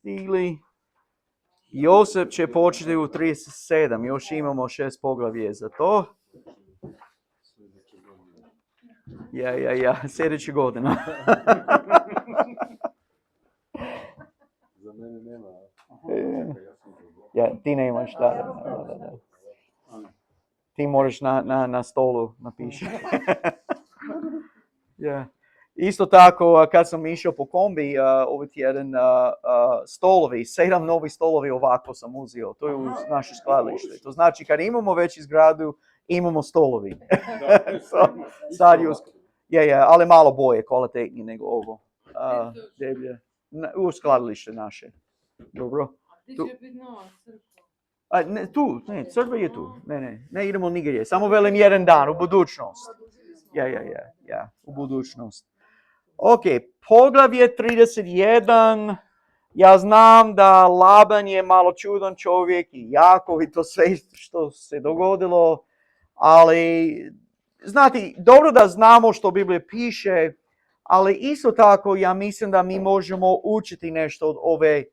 stigli. Josip će početi u 37. Još imamo 6 poglavlje za to. Sljedeće godine. Za mene nema. Ti nemaš, da. Ti moraš na stolu napiši. Isto tako, kad sam išao po kombi ovaj tjedan, stolovi, 7 novih stolovi ovako sam uzeo. To je u naše skladište. To znači, kad imamo već zgradu, imamo stolovi. Ali malo boje, kvalitetnije nego ovo. Deblje. U skladište naše. Dobro. Ti će biti nova crkva. Crkva je tu. Ne idemo nigdje. Samo velim jedan dan, u budućnost. U budućnost. Ok, poglavlje 31. Ja znam da Laban je malo čudan čovjek i Jakov i to sve što se dogodilo, ali znate, dobro da znamo što Biblija piše, ali isto tako ja mislim da mi možemo učiti nešto od ove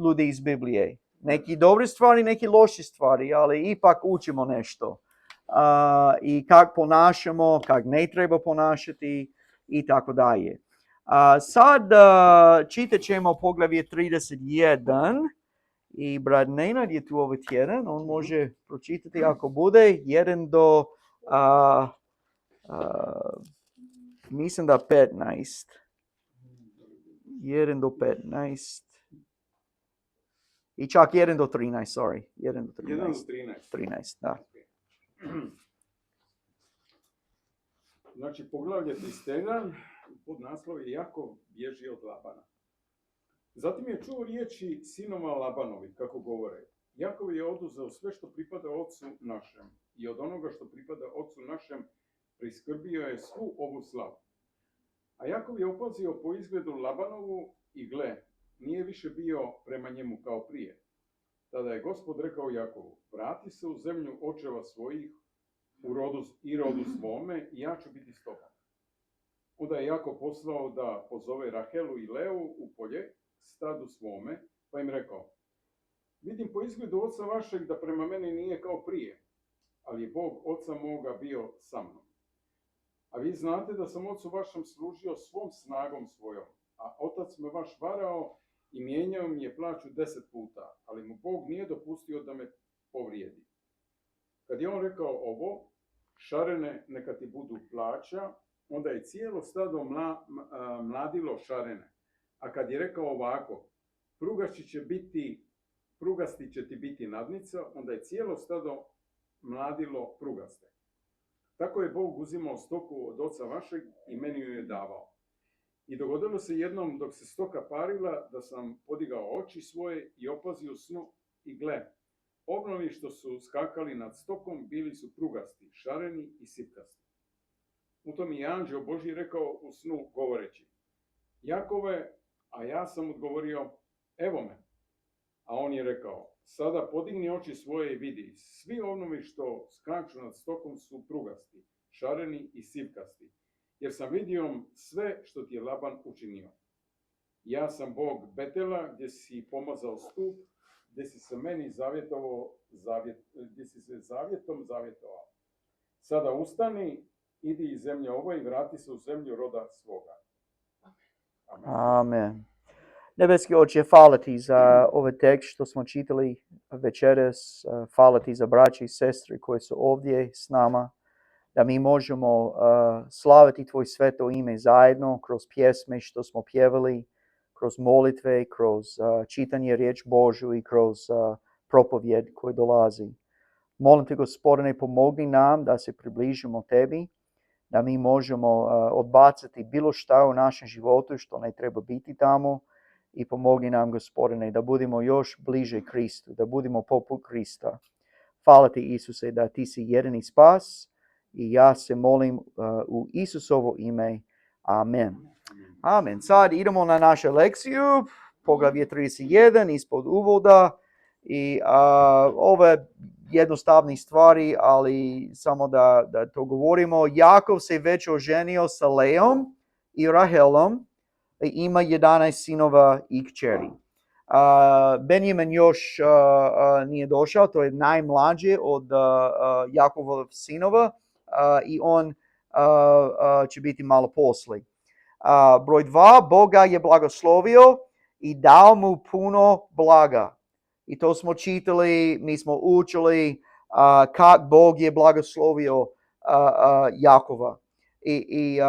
ljudi iz Biblije. Neki dobre stvari, neki loše stvari, ali ipak učimo nešto. I kako ponašamo, kako ne treba ponašati i tako dalje. Sad čitat ćemo poglavlje 31 i brat Nenad je tu ovaj tjedan, on može pročitati ako bude 1 do mislim da 15. 1 do 15. I čak 1 do 13, sorry. 1 do 13. 1 do 13. 13, da. Znači, poglavlje 31, pod naslov je Jakov bježi od Labana. Zatim je čuo riječi sinova Labanovi, kako govore. Jakov je oduzeo sve što pripada ocu našem i od onoga što pripada ocu našem priskrbio je svu ovu slavu. A Jakov je opazio po izgledu Labanovu i gle, nije više bio prema njemu kao prije. Tada je Gospod rekao Jakovu, vrati se u zemlju očeva svojih i rodu svome i ja ću biti s tobom. Onda je Jakov poslao da pozove Rahelu i Leu u polje, stadu svome, pa im rekao, vidim po izgledu oca vašeg da prema meni nije kao prije, ali je Bog oca moga bio sa mnom. A vi znate da sam ocu vašem služio svom snagom svojom, a otac me vaš varao i mijenjao mi je plaću 10 puta, ali mu Bog nije dopustio da me povrijedi. Kad je on rekao ovo, šarene neka ti budu plaća, onda je cijelo stado mladilo šarene. A kad je rekao ovako, prugasti će ti biti nadnica, onda je cijelo stado mladilo prugaste. Tako je Bog uzimao stoku od oca vašeg i meni ju je davao. I dogodilo se jednom dok se stoka parila da sam podigao oči svoje i opazio snu i gle, obnovi što su skakali nad stokom bili su prugasti, šareni i sipkasti. U tom je anđeo Božji rekao u snu govoreći, Jakove, a ja sam odgovorio, evo me. A on je rekao, sada podigni oči svoje i vidi, svi obnovi što skaču nad stokom su prugasti, šareni i sipkasti, jer sam vidio sve što ti je Laban učinio. Ja sam Bog Betela, gdje si pomazao stup, gdje si se meni zavjetom zavjetovao. Sada ustani, idi iz zemlje ovo i vrati se u zemlju roda svoga. Amen. Nebeski Oče, hvala ti za ovaj tekst što smo čitali večeras. Hvala ti za braće i sestre koji su ovdje s nama, da mi možemo slaviti tvoje sveto ime zajedno kroz pjesme što smo pjevali, kroz molitve, kroz čitanje riječ Božju i kroz propovjed koji dolazi. Molim te, Gospodine, pomogni nam da se približimo tebi, da mi možemo odbaciti bilo šta u našem životu što ne treba biti tamo i pomogni nam, Gospodine, da budemo još bliže Kristu, da budemo poput Krista. Hvala ti, Isuse, da ti si jedini spas i ja se molim u Isusovo ime. Amen. Amen. Sad idemo na našu lekciju, poglavlje 31, ispod uvoda. I ove jednostavne stvari, ali samo da to govorimo. Jakov se već oženio sa Leom i Rahelom i ima 11 sinova i kćeri. Benjamin još nije došao, to je najmlađi od Jakovovih sinova i on će biti malo poslije. Broj 2, Boga je blagoslovio i dao mu puno blaga. I to smo čitali, mi smo učili kak Bog je blagoslovio Jakova. I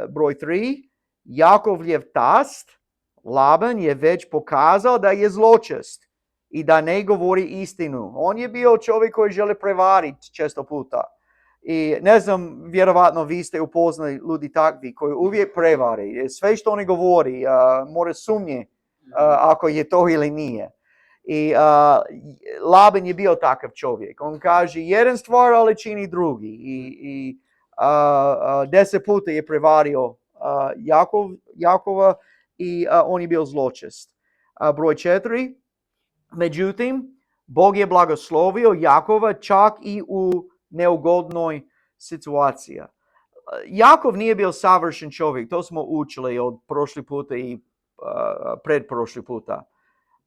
broj 3, Jakovljev tast, Laban je već pokazao da je zločest i da ne govori istinu. On je bio čovjek koji želi prevariti često puta. I ne znam, vjerovatno vi ste upoznali ljudi takvi koji uvijek prevari. Sve što oni govori, mora sumnje ako je to ili nije. I Laban je bio takav čovjek. On kaže jedan stvar, ali čini drugi. I 10 puta je prevario Jakova i on je bio zločest. Broj 4. Međutim, Bog je blagoslovio Jakova čak i u neugodnoj situaciji. Jakov nije bio savršen čovjek, to smo učili od prošli puta i predprošli puta.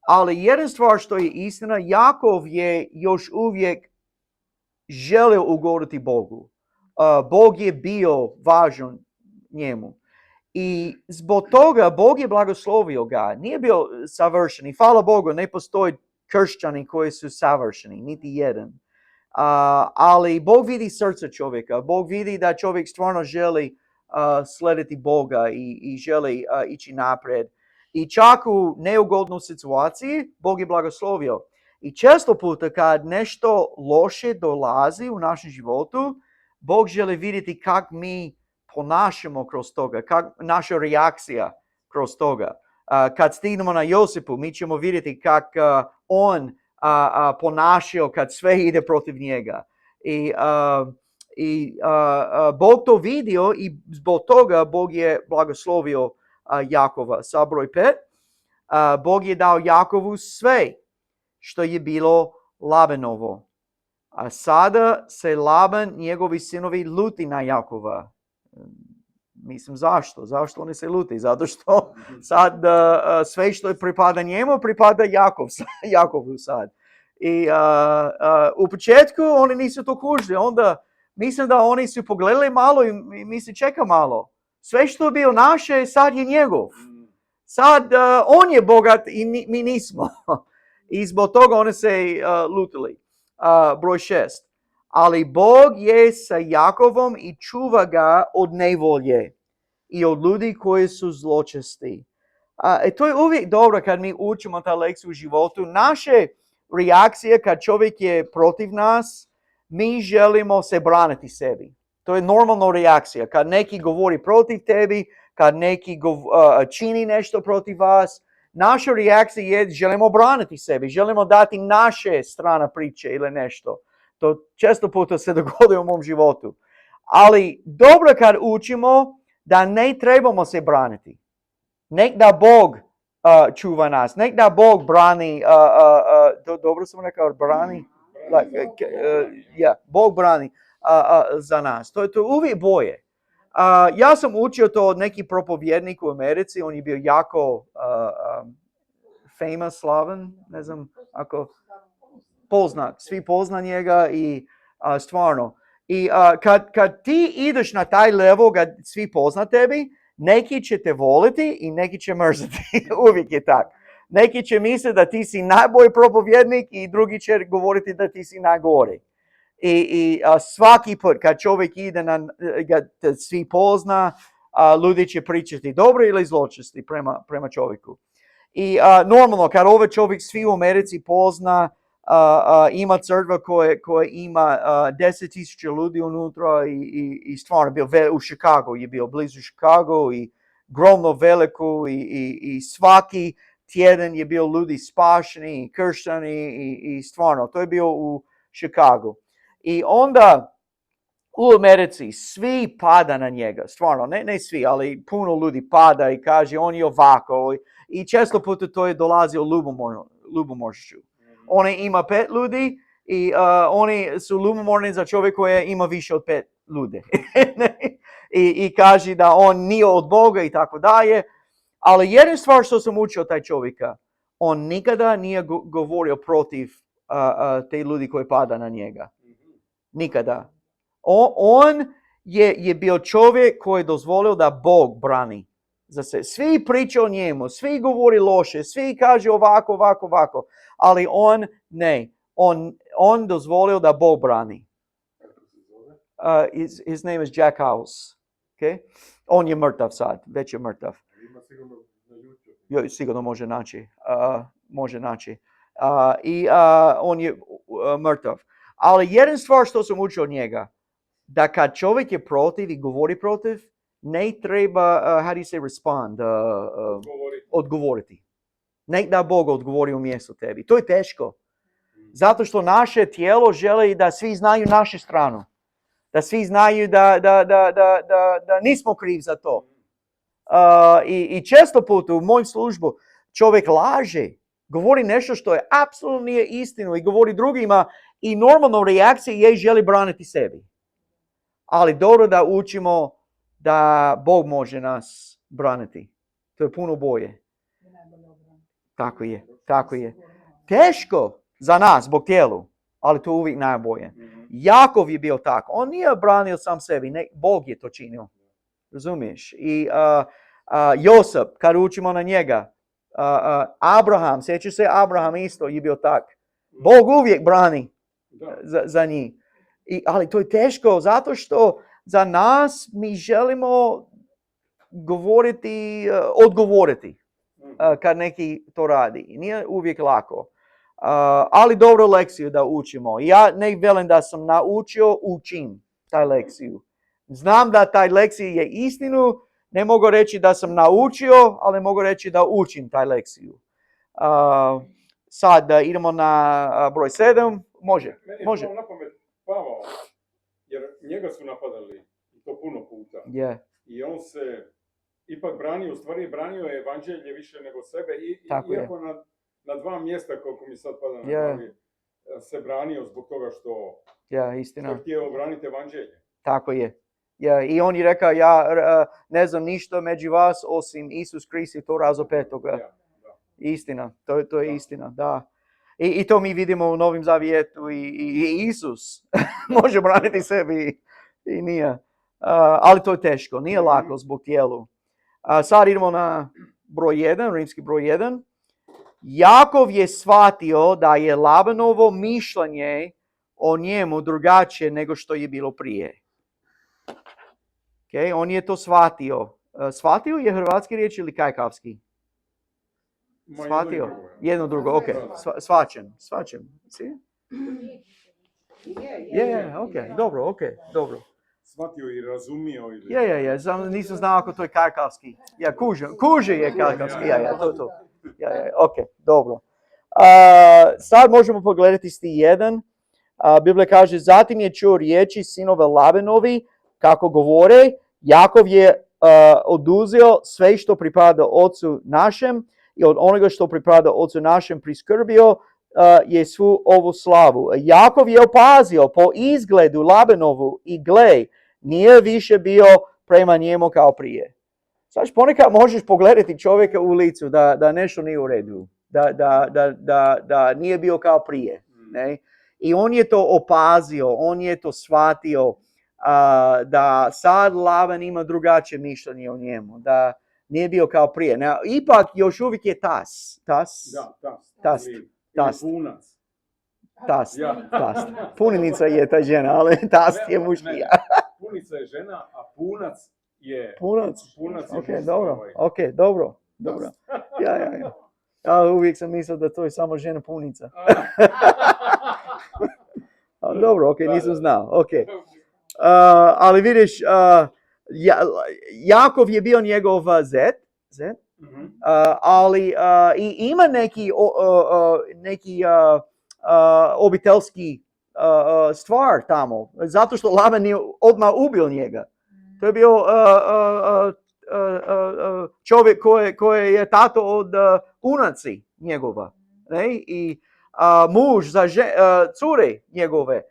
Ali jedna stvar što je istina, Jakov je još uvijek želio ugoditi Bogu. Bog je bio važan njemu. I zbog toga Bog je blagoslovio ga. Nije bio savršen. I hvala Bogu, ne postoji kršćani koji su savršeni, niti jedan. Ali Bog vidi srce čovjeka. Bog vidi da čovjek stvarno želi slediti Boga i želi ići naprijed. I čak u neugodnoj situaciji Bog je blagoslovio. I često puta kad nešto loše dolazi u našem životu, Bog želi vidjeti kako mi ponašamo kroz toga, naša reakcija kroz toga. Kad stignemo na Josipu, mi ćemo vidjeti kako on ponašao kad sve ide protiv njega. I Bog to vidio i zbog toga Bog je blagoslovio Jakova. Sa broj 5. Bog je dao Jakovu sve što je bilo Labanovo. A sada se Laban, njegovi sinovi, ljuti na Jakova. Mislim, zašto? Zašto oni se ljuti? Zato što sad sve što pripada njemu, pripada Jakovu sad. I u početku oni nisu to kužili. Onda mislim da oni su pogledali malo i misli, čeka malo. Sve što je bio naše, sad je njegov. Sad on je bogat i mi nismo. I zbog toga oni se ljutili. Broj 6. Ali Bog je sa Jakovom i čuva ga od nevolje i od ljudi koji su zločesti. To je uvijek dobro kad mi učimo ta lekciju u životu. Naše reakcije kad čovjek je protiv nas, mi želimo se braniti sebi. To je normalna reakcija. Kad neki govori protiv tebi, kad neki čini nešto protiv vas, naša reakcija je želimo braniti sebi, želimo dati naše strane priče ili nešto. To često puta se dogodi u mom životu. Ali dobro kad učimo da ne trebamo se braniti. Nek da Bog čuva nas, nek da Bog brani, dobro sam rekao, brani? Bog brani za nas. To je uvijek boje. Ja sam učio to od nekih propovjednika u Americi, on je bio jako famous, slavan, ne znam ako poznat, svi pozna njega i stvarno. I kad ti ideš na taj level, kad svi pozna tebi, neki će te voliti i neki će mrziti. Uvijek je tak. Neki će misliti da ti si najbolji propovjednik i drugi će govoriti da ti si najgori. I svaki put kad čovjek ide kad svi pozna, ljudi će pričati dobro ili zločesti prema čovjeku. I normalno kad ovaj čovjek svi u Americi pozna, ima crkva koja ima 10,000 ljudi unutra i stvarno bio u Chicago, je bio blizu Chicago i gromno veliko i svaki tjedan je bio ljudi spašeni i krštani i stvarno to je bio u Chicago. I onda u Americi svi pada na njega, stvarno, ne svi, ali puno ljudi pada i kaže on je ovako i često puta to je dolazio ljubomornošću. Oni ima 5 ljudi i oni su ljubomorni za čovjek koji ima više od 5 ljudi. I kaže da on nije od Boga i tako dalje. Ali jedna stvar što sam učio taj čovjeka, on nikada nije govorio protiv te ljudi koji pada na njega. Nikada. On je bio čovjek koji je dozvolio da Bog brani za se. Svi pričaju o njemu, svi govori loše, svi kaže ovako, ali on ne. On dozvolio da Bog brani. His name is Jack House. Okay? On je mrtav sad, već je mrtav. Sigurno može naći. I on je mrtav. Ali jedna stvar što sam učio od njega, da kad čovjek je protiv i govori protiv, ne treba, how do you say respond, odgovoriti. Ne da Bog odgovori umjesto tebi. To je teško. Zato što naše tijelo želi da svi znaju našu stranu. Da svi znaju da nismo krivi za to. I često puta u mojoj službu čovjek laže. Govori nešto što je apsolutno nije istinu i govori drugima i normalno reakcija je želi braniti sebi. Ali dobro da učimo da Bog može nas braniti. To je puno bolje. Tako je. Teško za nas, zbog tijelu, ali to je uvijek najbolje. Jakov je bio tako. On nije branio sam sebi, ne, Bog je to činio. Razumiješ? I Josip, kad učimo na njega, Abraham, sjećaš se, Abraham isto je bio tak. Bog uvijek brani za njih. Ali to je teško zato što za nas mi želimo odgovoriti kad neki to radi. Nije uvijek lako. Ali dobro lekciju da učimo. Ja ne velim da sam naučio, učim taj lekciju. Znam da taj lekcija je istinu, ne mogu reći da sam naučio, ali mogu reći da učim taj lekciju. Sad idemo na broj 7. Može. Meni je na pamet Pavao, jer njega su napadali i to puno puta. Yeah. I on se ipak branio, u stvari branio je evanđelje više nego sebe. Iako na 2 mjesta, koliko mi sad pada na glavi, se branio zbog toga što htio braniti evanđelje. Tako je. I on je rekao, ja ne znam ništa među vas osim Isus Krist i to razopetoga. Istina, to je istina, da. I to mi vidimo u Novim Zavjetu i Isus može braniti sebi i nije. Ali to je teško, nije lako zbog tijelu. Sad idemo na broj 1, rimski broj 1. Jakov je shvatio da je Labanovo mišljenje o njemu drugačije nego što je bilo prije. Okay, on je to shvatio. Shvatio je hrvatski riječ ili kajkavski? Shvatio. Jedno drugo, ok. Shvaćen. Dobro. Shvatio i razumio. Ili... Nisam znao ako to je kajkavski. Kuže je kajkavski. To. Ok, dobro. Sad možemo pogledati stih 1. Biblija kaže, zatim je čuo riječi sinova Labanovi kako govore, Jakov je oduzeo sve što pripada ocu našem i od onoga što pripada ocu našem priskrbio je svu ovu slavu. Jakov je opazio po izgledu Labanovu i gle, nije više bio prema njemu kao prije. Znači, ponekad možeš pogledati čovjeka u licu da nešto nije u redu, da nije bio kao prije. Ne? I on je to opazio, on je to shvatio da sad Laban ima drugačije mišljenje o njemu, da nije bio kao prije. Ipak još uvijek je tas. Punica je ta žena, ali tast je muški. Punica je žena, a punac je... Punac je dobro. Ja uvijek sam mislio da to je samo žena punica. Dobro, nisam znao. Ali vidiš, Jakov je bio njegov zet, ali ima neki obiteljski stvar tamo, zato što Laban je odmah ubio njega. To je bio čovjek koji je tato od unaci njegova, ne? I muž za cure njegove.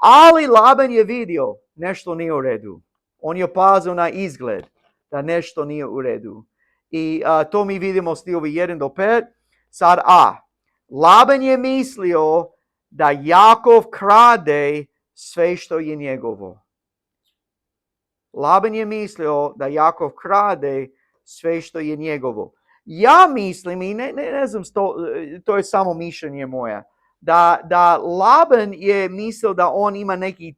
Ali Laban je vidio nešto nije u redu. On je opazio na izgled da nešto nije u redu. I to mi vidimo stihovi 1 do 5. Sad Laban je mislio da Jakov krade sve što je njegovo. Laban je mislio da Jakov krade sve što je njegovo. Ja mislim, i ne znam, to je samo mišljenje moje, da Laban je mislio da on ima neki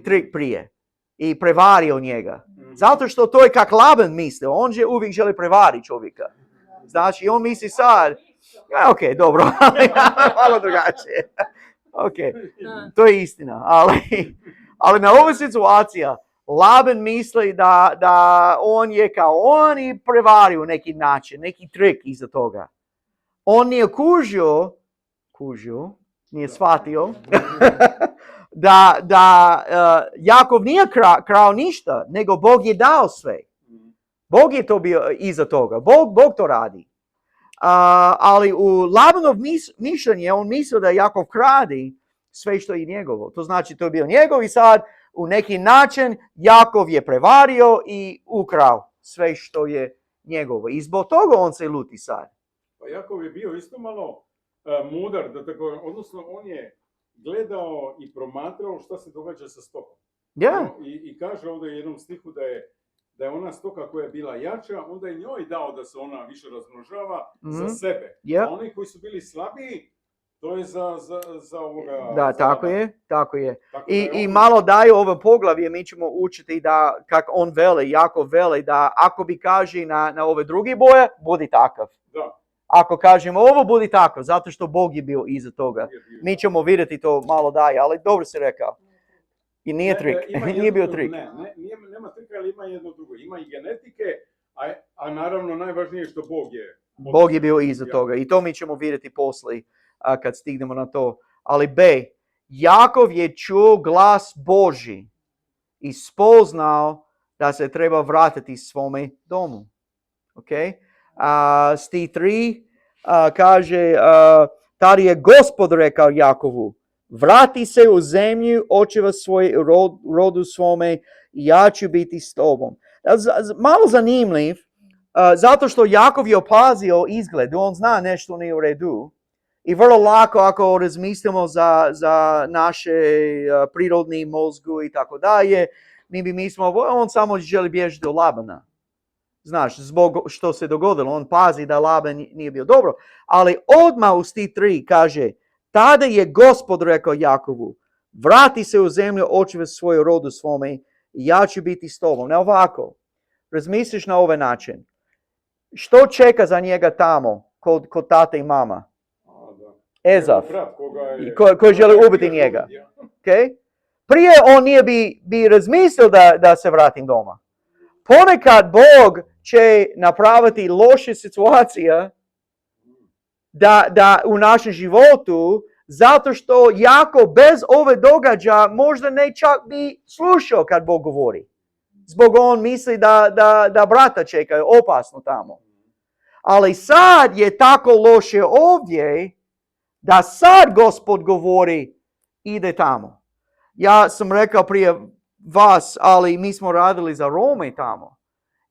trik prije i prevario njega. Zato što to je kak Laban mislio, on uvijek želi prevariti čovjeka. Znači, on misli sad, ok, dobro, malo drugačije. Ok, to je istina, ali na ovu situacija, Laban misli da on je kao on i prevario neki način, neki trik iza toga. On nije kužio, nije shvatio da Jakov nije krao ništa, nego Bog je dao sve. Bog je to bio iza toga, Bog to radi. Ali u Labanov mišljenje on mislio da Jakov kradi sve što je njegovo. To znači to je bio njegov i sad u neki način Jakov je prevario i ukrao sve što je njegovo. I zbog toga on se ljuti sad. Pa Jakov je bio isto malo mudar, odnosno on je gledao i promatrao šta se događa sa stokom. Yeah. I kaže ovdje u jednom stihu da je ona stoka koja je bila jača, onda je njoj dao da se ona više razmnožava za sebe. Yeah. A oni koji su bili slabiji, to je za ovoga... Da, tako je. I malo daju ovo poglavlje, mi ćemo učiti da, kako on veli, Jakov veli, da ako bi kaži na ove druge boje, budi takav. Da. Ako kažemo ovo, budi takav, zato što Bog je bio iza toga. Mi ćemo vidjeti to malo dalje, ali dobro si rekao. I nije trik, nije bio trik. Nema trika, ali ima jedno drugo. Ima i genetike, a naravno najvažnije je što Bog je bio iza toga i to mi ćemo vidjeti poslije kad stignemo na to. Ali Jakov je čuo glas Božji i spoznao da se treba vratiti svome domu. Okay? Stih 3 kaže, tada je Gospod rekao Jakovu, vrati se u zemlju očeva svoje, rodu svome i ja ću biti s tobom. Malo zanimljiv, zato što Jakov je opazio izgled, on zna nešto nije u redu. I vrlo lako ako razmislimo za naše prirodni mozgu i tako dalje, mi bi mislimo, on samo želi bježiti do Labana. Znaš, zbog što se dogodilo, on pazi da Laban nije bio dobro. Ali odmah u stih 3 kaže, tada je Gospod rekao Jakovu, vrati se u zemlju očeva svoju rodu svome i ja ću biti s tobom. Ne ovako, razmisliš na ovaj način. Što čeka za njega tamo, kod tate i mama? Ezav, koji želi ubiti njega. Okay? Prije on nije bi razmislio da se vratim doma. Ponekad Bog će napraviti loše situacije da u našem životu, zato što jako bez ove događaja možda ne čak bi slušao kad Bog govori. Zbog on misli da brata čeka, opasno tamo. Ali sad je tako loše ovdje, da sad Gospod govori, ide tamo. Ja sam rekao prije vas, ali mi smo radili za Rome tamo.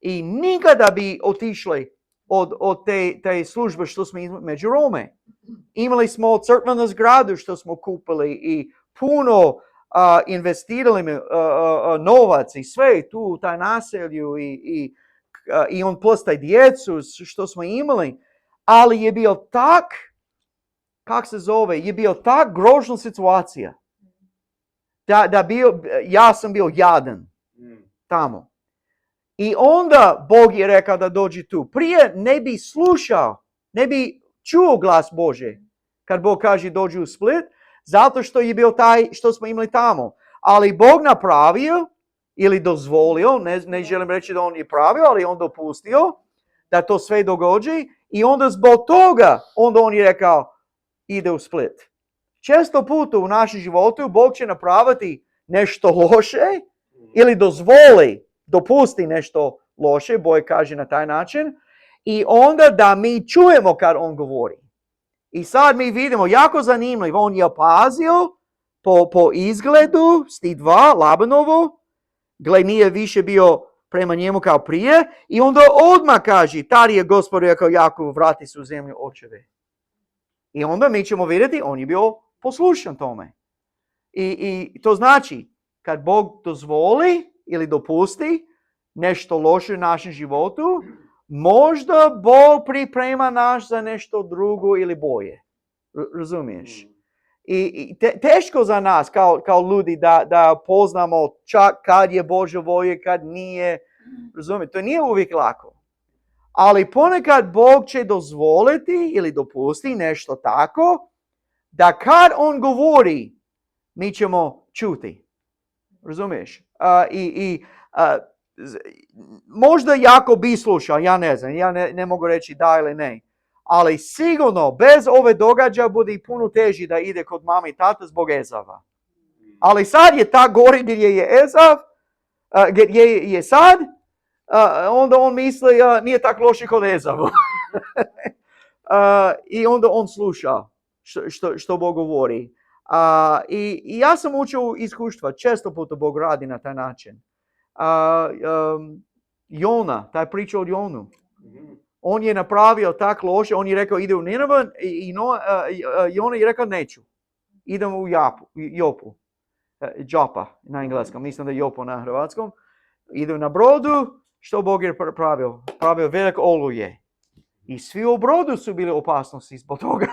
I nikada bi otišli od te službe što smo među Rome. Imali smo crkvenu zgradu što smo kupili i puno investirali novac i sve tu u taj naselju i on plus taj djecu što smo imali. Ali je bio je bio tak grožna situacija. Ja sam bio jadan tamo. I onda Bog je rekao da dođi tu. Prije ne bi slušao, ne bi čuo glas Bože kad Bog kaže dođi u Split, zato što je bio taj što smo imali tamo. Ali Bog napravio ili dozvolio, ne želim reći da on je pravio, ali on dopustio da to sve događa i onda zbog toga onda on je rekao ide u Split. Često puta u našem životu Bog će napraviti nešto loše ili dopusti nešto loše, Bog kaže na taj način, i onda da mi čujemo kad on govori. I sad mi vidimo, jako zanimljivo, on je opazio po izgledu, stih 2, Labanovo, gle nije više bio prema njemu kao prije i onda odmah kaže, tad je Gospod rekao Jakovu, vrati se u zemlju očeve. I onda mi ćemo vidjeti, on je bio poslušan tome. I to znači, kad Bog dozvoli ili dopusti nešto loše u našem životu, možda Bog priprema nas za nešto drugo ili bolje. Razumiješ? I teško za nas kao ljudi da poznamo čak kad je Božja volja, kad nije. Razumiješ? To nije uvijek lako. Ali ponekad Bog će dozvoliti ili dopusti nešto tako da kad on govori, mi ćemo čuti. Razumiješ? Možda jako bi slušao, ja ne znam, ja ne mogu reći da ili ne. Ali sigurno, bez ove događaja bude puno teži da ide kod mame i tata zbog Ezava. Ali sad je ta gori gdje je Ezav, gdje je sad, onda on misli nije tako loše kod Ezavu. I onda on sluša što Bog govori. I ja sam učio iskustva, često puta Bog radi na taj način. Jona, taj priča od Jonu. On je napravio tako loše, on je rekao ide u Nineve i Jona je rekao neću. Idem u Jopu. Joppa na engleskom, mislim da je Jopo na hrvatskom. Idu na brodu, što Bog je pravio? Pravio velik oluje. I svi u brodu su bili opasnosti zbog toga.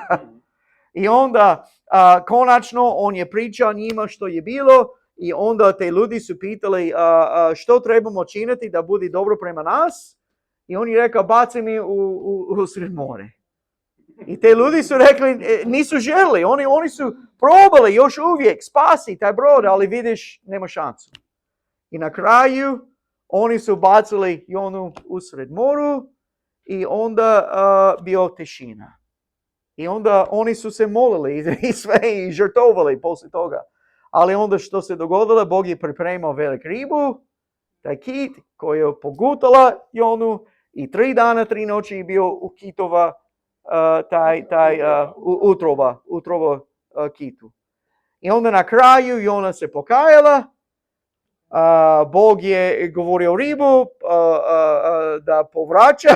I onda konačno on je pričao njima što je bilo i onda te ljudi su pitali što trebamo činiti da bude dobro prema nas. I on je rekao baci mi u sred more. I te ljudi su rekli nisu želi, oni su probali još uvijek spasi taj brod, ali vidiš nema šansu. I na kraju oni su bacili Jonu usred moru i onda bio tišina. I onda oni su se molili i sve i žrtvovali poslije toga. Ali onda što se dogodilo, Bog je pripremao velik ribu, taj kit koji je pogutala Jonu i 3 dana, 3 noći je bio u kitova utrova kitu. I onda na kraju Jona se pokajala, Bog je govorio ribu da povraća,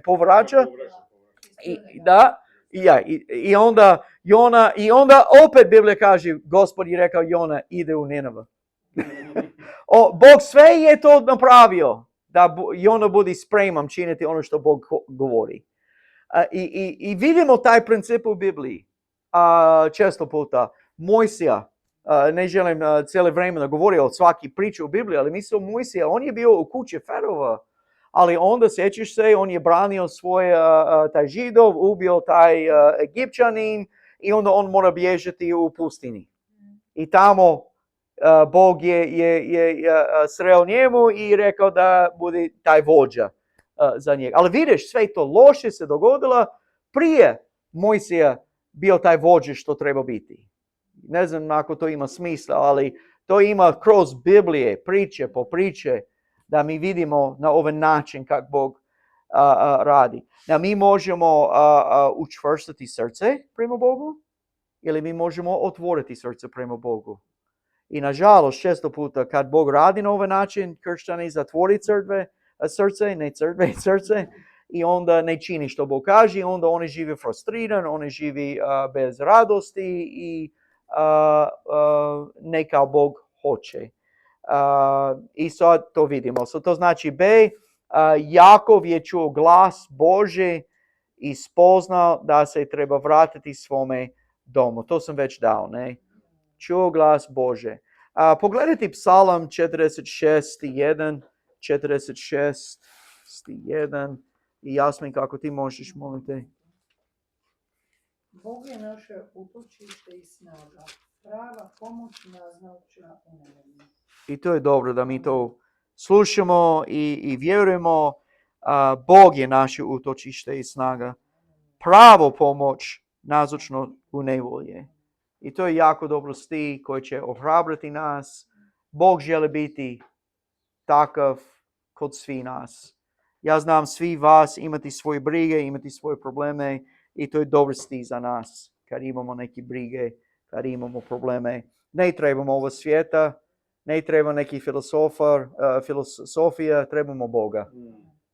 povraća. I onda opet Biblija kaže, Gospod je rekao Jona ide u Nineve. Bog sve je to napravio da Jona bude spreman činiti ono što Bog govori. I vidimo taj princip u Bibliji. Često puta Mojsija, ne želim cijelo vrijeme da govori o svaki priču u Bibliji, ali mislim Mojsija, on je bio u kući Farova, ali onda sjećaš se, on je branio svoj taj Židov, ubio taj Egipćanin i onda on mora bježati u pustini. I tamo Bog je sreo njemu i rekao da bude taj vođa za njega. Ali vidiš, sve to loše se dogodilo prije Mojsija bio taj vođa što treba biti. Ne znam ako to ima smisla, ali to ima kroz Biblije, priče po priče, da mi vidimo na ovaj način kako Bog radi. Da mi možemo učvrstiti srce prema Bogu ili mi možemo otvoriti srce prema Bogu. I nažalost, često puta kad Bog radi na ovaj način, kršćani zatvori srce, i onda ne čini što Bog kaže, i onda oni žive frustrirani, oni živi bez radosti i ne kao Bog hoće. I sad to vidimo. So, to znači B, Jakov je čuo glas Božji i spoznao da se treba vratiti svome domu. To sam već dao, ne? Čuo glas Bože. Pogledajte Psalam 46:1, 46:1 i Jasmin, kako ti možeš, molim te. Bog je naše utočište i snaga, prava pomoć naznača u nevolji. I to je dobro da mi to slušamo i vjerujemo. Bog je naše utočište i snaga, pravo pomoć nazočno u nevolje. I to je jako dobro stih koji će ohrabriti nas. Bog želi biti takav kod svi nas. Ja znam svi vas imati svoje brige, imati svoje probleme i to je dobro stih za nas. Kad imamo neke brige, kad imamo probleme. Ne trebamo ovo svijeta, Ne treba neki filosofija, trebamo Boga.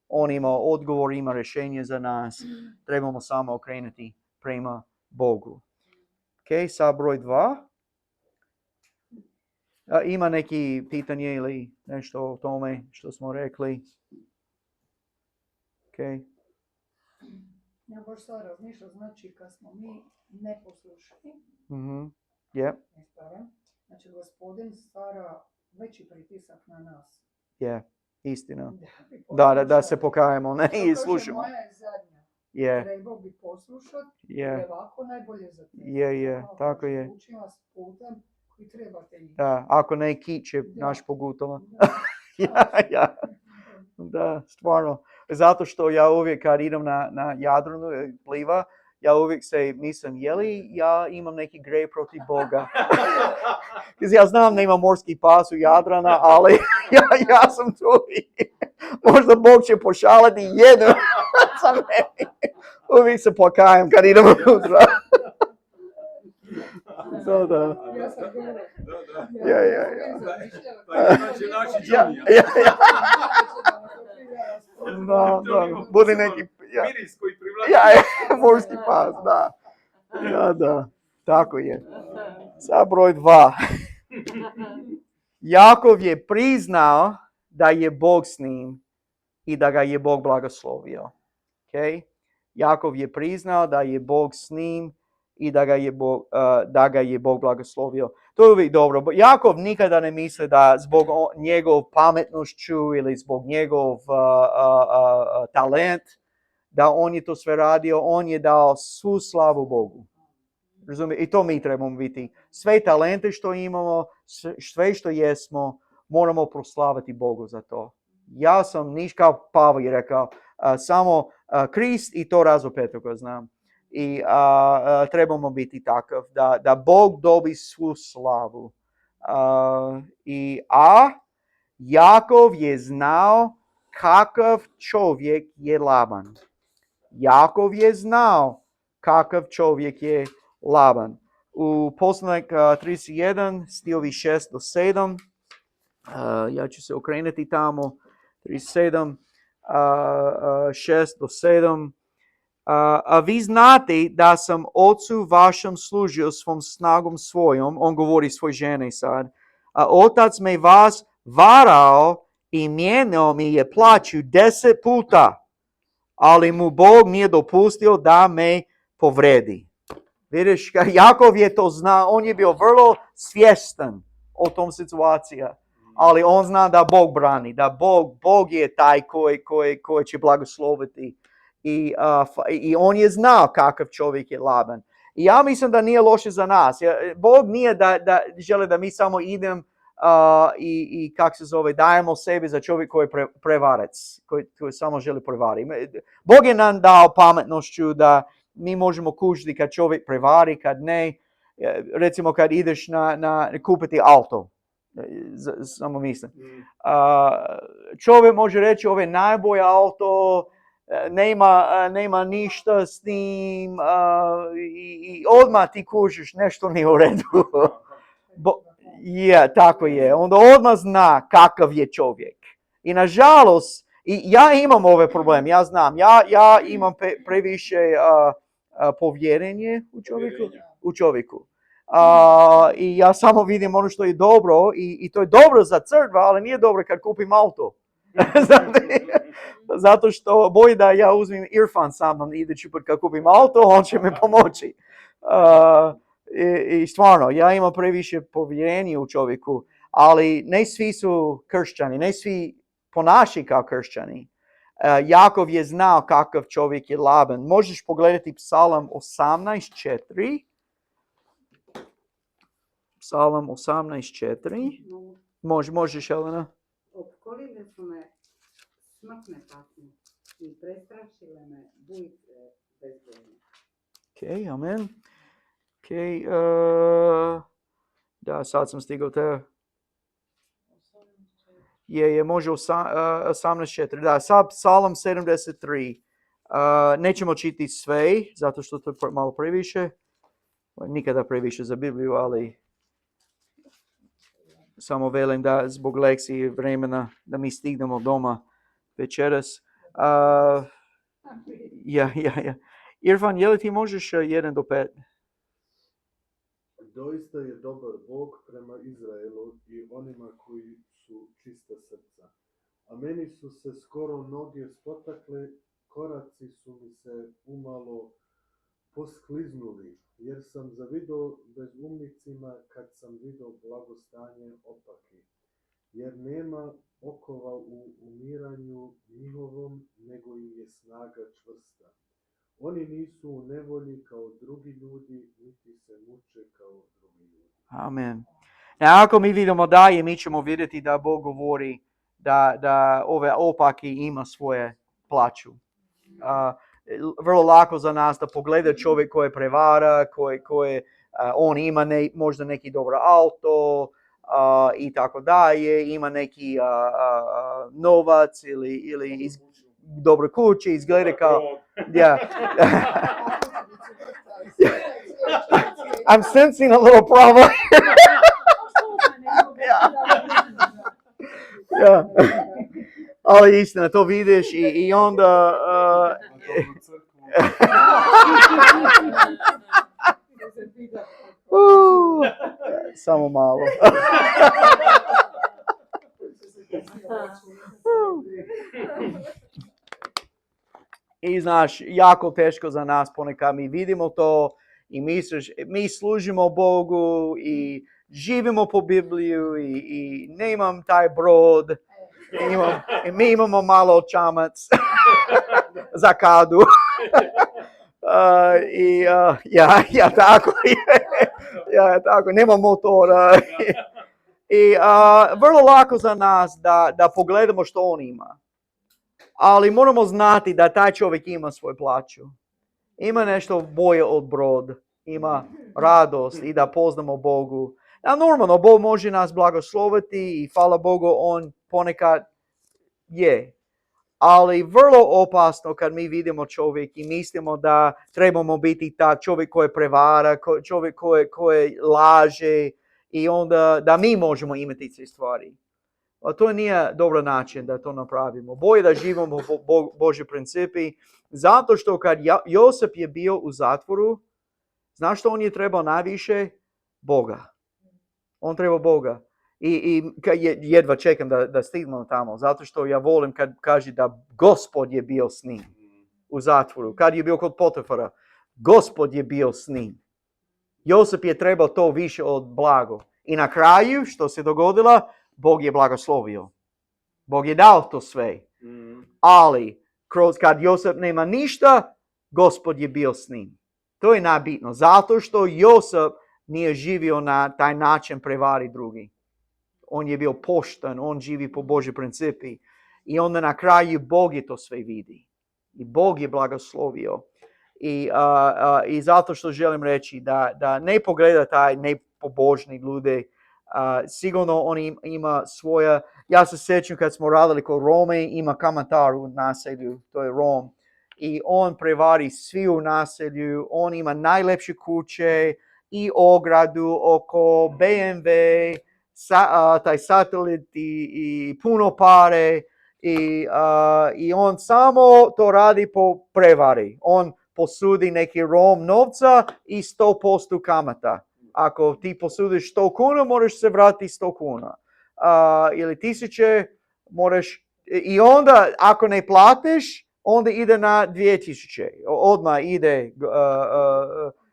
On ima odgovor, ima rješenje za nas. Trebamo samo okrenuti prema Bogu. Ok, sad broj 2. Ima neki pitanje ili nešto o tome što smo rekli? Ok. Ja baš sad razmišljam, znači kad smo mi neposlušni, Je, ispravim, znači gospodin stvara veći pritisak na nas. je, istina. bi Da se poslušali. pokajemo, ne, Što i kaže, slušamo. moja je zadnja. Je, Trebao bi poslušati, jer je, je ovako najbolje za tebe. je, tako je. Učim vas putem koji trebate ići. Da, ako ne kiće naš pogutova. Da. Ja. Da, stvarno. Zato što ja uvijek kad idem na Jadranu pliva, ja uvijek se mislim, je li ja imam neki grej protiv Boga? Jer ja znam da ima morski pas u Jadrana, ali ja sam tu i možda Bog će pošaliti jednu sa meni. Uvijek se pokajem kad idem unutra. Da. Ja sam govorila. Ja. Znači, Ja. Da. Bude neki... Ja. miris koji privlači. Morski pas, da. Da. Tako je. Sad broj 2. Jakov je priznao da je Bog s njim i da ga je Bog blagoslovio. Okay? Jakov je priznao da je Bog s njim i da ga je Bog blagoslovio. To je uvijek dobro. Jakov nikada ne misli da zbog njegov pametnošću ili zbog njegov talent, da on je to sve radio, on je dao svu slavu Bogu. Razumije? I to mi trebamo biti. Sve talente što imamo, sve što jesmo, moramo proslaviti Bogu za to. Ja sam niš kao Pavle rekao, samo Krist i to razopet ga znam. I trebamo biti takav, da Bog dobi svu slavu. Jakov je znao kakav čovjek je Laban. Jakov je znao kakav čovjek je Laban. U Poslanik 31, stihovi 6 do 7, ja ću se okrenuti tamo, 37, 6 do 7. A vi znate da sam ocu vašem služio svom snagom svojom, on govori svoj ženi sad, a otac me vas varao i mijenjao mi je plaću 10 puta, ali mu Bog nije dopustio da me povredi. Vidiš, Jakov je to znao, on je bio vrlo svjestan o tom situaciji, ali on zna da Bog brani, da Bog je taj koji će blagosloviti. I on je znao kakav čovjek je Laban. I ja mislim da nije loše za nas. Bog nije da želi da mi samo idem i kako se zove, dajemo sebi za čovjek koji je prevarac, koji samo želi prevariti. Bog je nam dao pametnošću da mi možemo kužiti kad čovjek prevari, kad ne. Recimo kad ideš na kupiti auto. Samo mislim. Čovjek može reći ovo je najbolje auto, nema ništa s tim i odmah ti kužiš nešto nije u redu. Tako je. Onda odmah zna kakav je čovjek. I nažalost, ja imam ove probleme, ja znam. Ja imam previše povjerenje u čovjeku. I ja samo vidim ono što je dobro i to je dobro za crkva, ali nije dobro kad kupim auto. Zato što boji da ja uzmem Irfan sa mnom idući put kad kupim auto, on će mi pomoći. I stvarno, ja imam previše povjerenje u čovjeku, ali ne svi su kršćani, ne svi ponašaju kao kršćani. Jakov je znao kakav čovjek je Laban. Možeš pogledati Psalam 18.4. Psalam 18.4. Možeš, Elena? Opkolile su me smrtne patnje i prestrašile me bujice bezbolje. Ok, amen. Ok, da, sad sam stigao te. Može 18.4. Da, sad Psalam 73. Nećemo čitati sve, zato što to je malo previše. Nikada previše za Bibliju, ali samo velim da zbog lekcije i vremena da mi stignemo doma večeras. Ja. Irfan, je li ti možeš 1 do 5? Doista je dobar Bog prema Izraelu i onima koji su čista srca. A meni su se skoro noge spotakle, koraci su mi se umalo poskliznuli, jer sam zavidao bezumnicima kad sam vidio blagostanje opaki. Jer nema okova u umiranju njihovom, nego im je snaga čvrsta. Oni nisu u nevolji kao drugi ljudi, niti se muče kao drugi ljudi. Amen. Ako mi vidimo dalje, mi ćemo vidjeti da Bog govori da ove opaki ima svoje plaću. Vrlo lako za nas da pogleda čovjek koji prevara, koji on ima možda neki dobro auto i tako dalje, ima neki novac ili dobro kuće, izgleda kao... Yeah. I'm sensing a little problem. Yeah. Ali istina, to vidiš i onda... Samo malo. I znaš, jako teško za nas ponekad mi vidimo to i mi služimo Bogu i živimo po Bibliju i nemam taj brod. Mi imamo malo čamac za kadu. Tako, nema motora. I vrlo lako za nas da pogledamo što on ima. Ali moramo znati da taj čovjek ima svoju plaću. Ima nešto bolje od brod. Ima radost i da poznamo Bogu. Normalno, Bog može nas blagosloviti i hvala Bogu, on ponekad je. Ali vrlo opasno kad mi vidimo čovjek i mislimo da trebamo biti ta čovjek koji prevara, čovjek koji laže i onda da mi možemo imati te stvari. A to nije dobar način da to napravimo. Bolje da živimo Božji principi. Zato što kad Josip je bio u zatvoru, znaš što on je trebao najviše? Boga. On treba Boga. I jedva čekam da stignemo tamo. Zato što ja volim kad kaže da Gospod je bio s njim u zatvoru. Kad je bio kod Potifara, Gospod je bio s njim. Josip je trebao to više od blago. I na kraju, što se dogodilo, Bog je blagoslovio. Bog je dao to sve. Ali, kad Josip nema ništa, Gospod je bio s njim. To je najbitno. Zato što Josip nije živio na taj način prevari drugi. On je bio pošten, on živi po Božji principi. I onda na kraju Bog je to sve vidi. I Bog je blagoslovio. I zato što želim reći da ne pogleda taj nepobožni ljude. Sigurno on ima svoja... Ja se sjećam kad smo radili kod Rome, ima kamatar u naselju, to je Rom. I on prevari svi u naselju, on ima najlepše kuće i ogradu oko BMW, taj satelit i puno pare. I on samo to radi po prevari. On posudi neki Rom novca i 100% kamata. Ako ti posudiš 100 kuna, moraš se vratiti 100 kuna. Ili 1000, moraš... I onda, ako ne platiš, onda ide na 2000. Odmah ide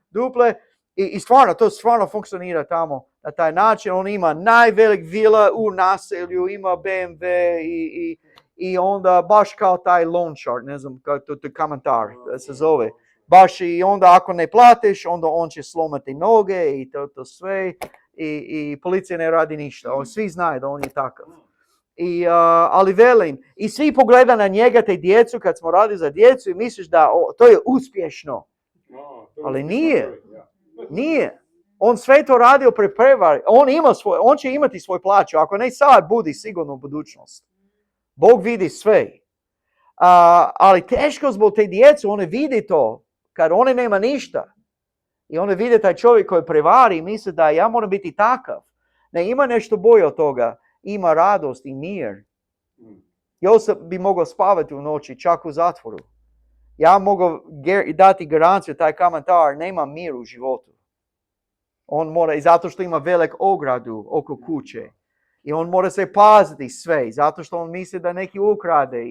duple. I stvarno, to stvarno funkcionira tamo na taj način. On ima najvelik vila u naselju, ima BMW i onda baš kao taj loan shark, ne znam, kao to komentar se zove. Baš i onda ako ne platiš, onda on će slomati noge i to sve. I policija ne radi ništa. Svi znaju da on je takav. Ali velim, i svi pogleda na njega, te djecu, kad smo radili za djecu i misliš da to je uspješno. Ali nije. Nije. On sve to radio prevari. On će imati svoju plaću. Ako ne sad, budi sigurno u budućnosti. Bog vidi sve. Ali teško zbog te djece, one vidi to. Kad one nema ništa. I one vide taj čovjek koji prevari i misle da ja moram biti takav. Ne, ima nešto bolje od toga. Ima radost i mir. Mm. Josip bi mogao spavati u noći, čak u zatvoru. Ja mogu dati garanciju, taj komentar, nema mir u životu. On mora, i zato što ima velik ogradu oko kuće. I on mora se paziti sve, zato što on misli da neki ukrade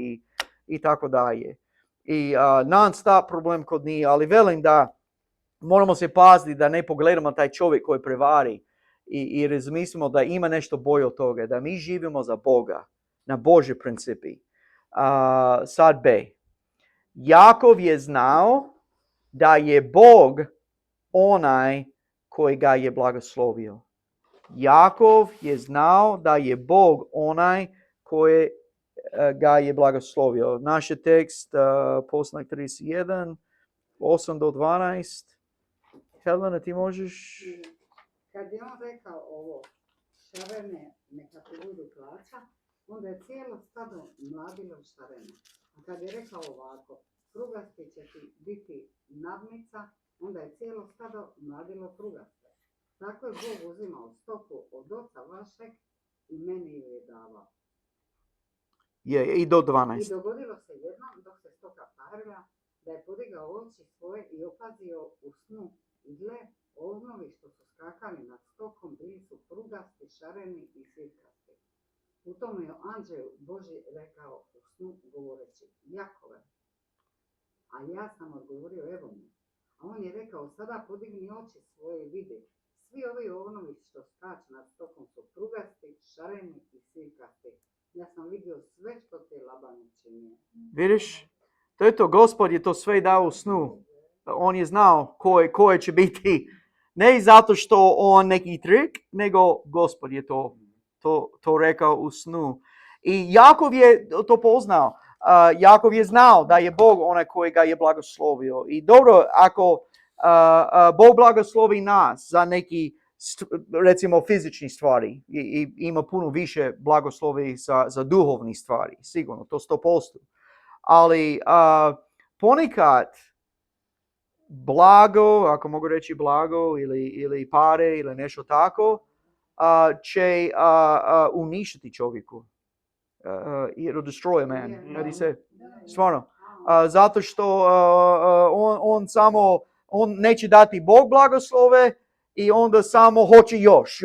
i tako dalje. I non stop problem kod njih, ali velim da moramo se paziti da ne pogledamo taj čovjek koji prevari i razmislimo da ima nešto bolje od toga, da mi živimo za Boga, na Božje principi. Sad B. Jakov je znao da je Bog onaj koji ga je blagoslovio. Jakov je znao da je Bog onaj koji ga je blagoslovio. Naš je tekst Poslanik 31, 8 do 12. Helena, ti možeš? Kad je on rekao ovo, šarene neka ti budu plaća, onda je cijelo stado mladilo šarene. A kad je rekao ovako, prugasti će ti biti nadnica, onda je cijelo stado mladilo prugaste. Tako je Bog uzimao stoku od oca vašeg i meni ju je davao. Je, i do I 12. dogodilo se jednom dok se stoka parila, da je podigao oči svoje i opazio u snu. I gle, ovnovi što su skakali nad stokom bili su prugasti, šareni i svitkasti. U tom je anđeo Božji rekao u snu govoreći, Jakove. A ja sam odgovorio, evo me. A on je rekao, sada podigni oči svoje i vidi. Svi ovi ovnovi što skaču nad stokom su prugasti, šareni i svitkasti. Ja sam vidio sve što te Laban učinio. Vidiš? To je to, Gospod je to sve dao u snu. On je znao koje će biti. Ne zato što on neki trik, nego Gospod je to rekao u snu. I Jakov je to poznao. Jakov je znao da je Bog onaj koji ga je blagoslovio. I dobro, ako Bog blagoslovi nas za neki, recimo, fizični stvari, i ima puno više blagoslovi za duhovni stvari, sigurno, to 100%. Ali ponekad blago, ako mogu reći blago, ili pare, ili nešto tako, će uništiti čovjeku. It'll destroy a man. How do you say? Stvarno. Zato što on neće dati Bog blagoslove i onda samo hoće još.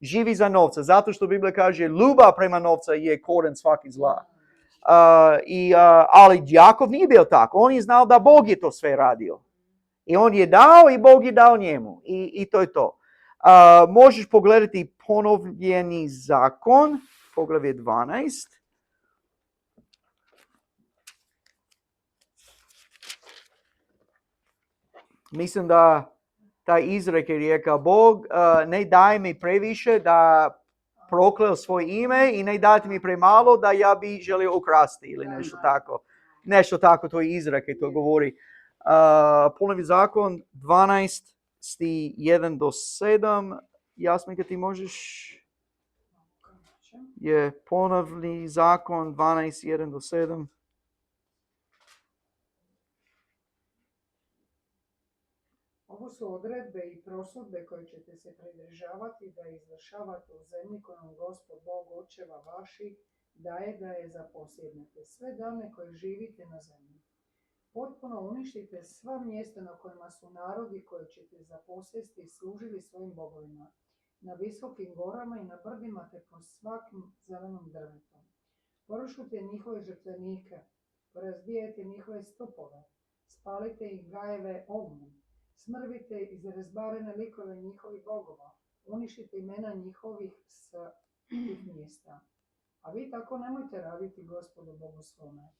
Živi za novca. Zato što Biblija kaže ljubav prema novca je korijen svaki zla. Ali Jakov nije bio tako. On je znao da Bog je to sve radio. I on je dao i Bog je dao njemu. I to je to. Možeš pogledati Ponovljeni zakon, poglavlje 12. Mislim da taj izrek je rekao, Bog ne daj mi previše da prokleo svoje ime i ne dati mi premalo da ja bi želio ukrasti ili nešto tako. Nešto tako, to je izrek i to govori. Ponovni zakon 12 sti 1 do 7. Jasminka, ti možeš? Je Ponovni zakon 12 1 do 7. Ovo su odredbe i prosudbe koje ćete se pridržavati da izvršavate u zemlji kojom Gospod Bog očeva vaših daje za posjednike sve dane koje živite na zemlji. Potpuno uništite sva mjesta na kojima su narodi koje ćete zaposjesti služili svojim bogovima, na visokim gorama i na brdima te po svakim zelenom drvetom. Porušujte njihove žrtvenike, porazbijajte njihove stopove, spalite ih gajeve ognjem, smrvite izrezbarene likove njihovih bogova, uništite imena njihovih sa tih mjesta. A vi tako nemojte raditi Gospodu Bogu svome,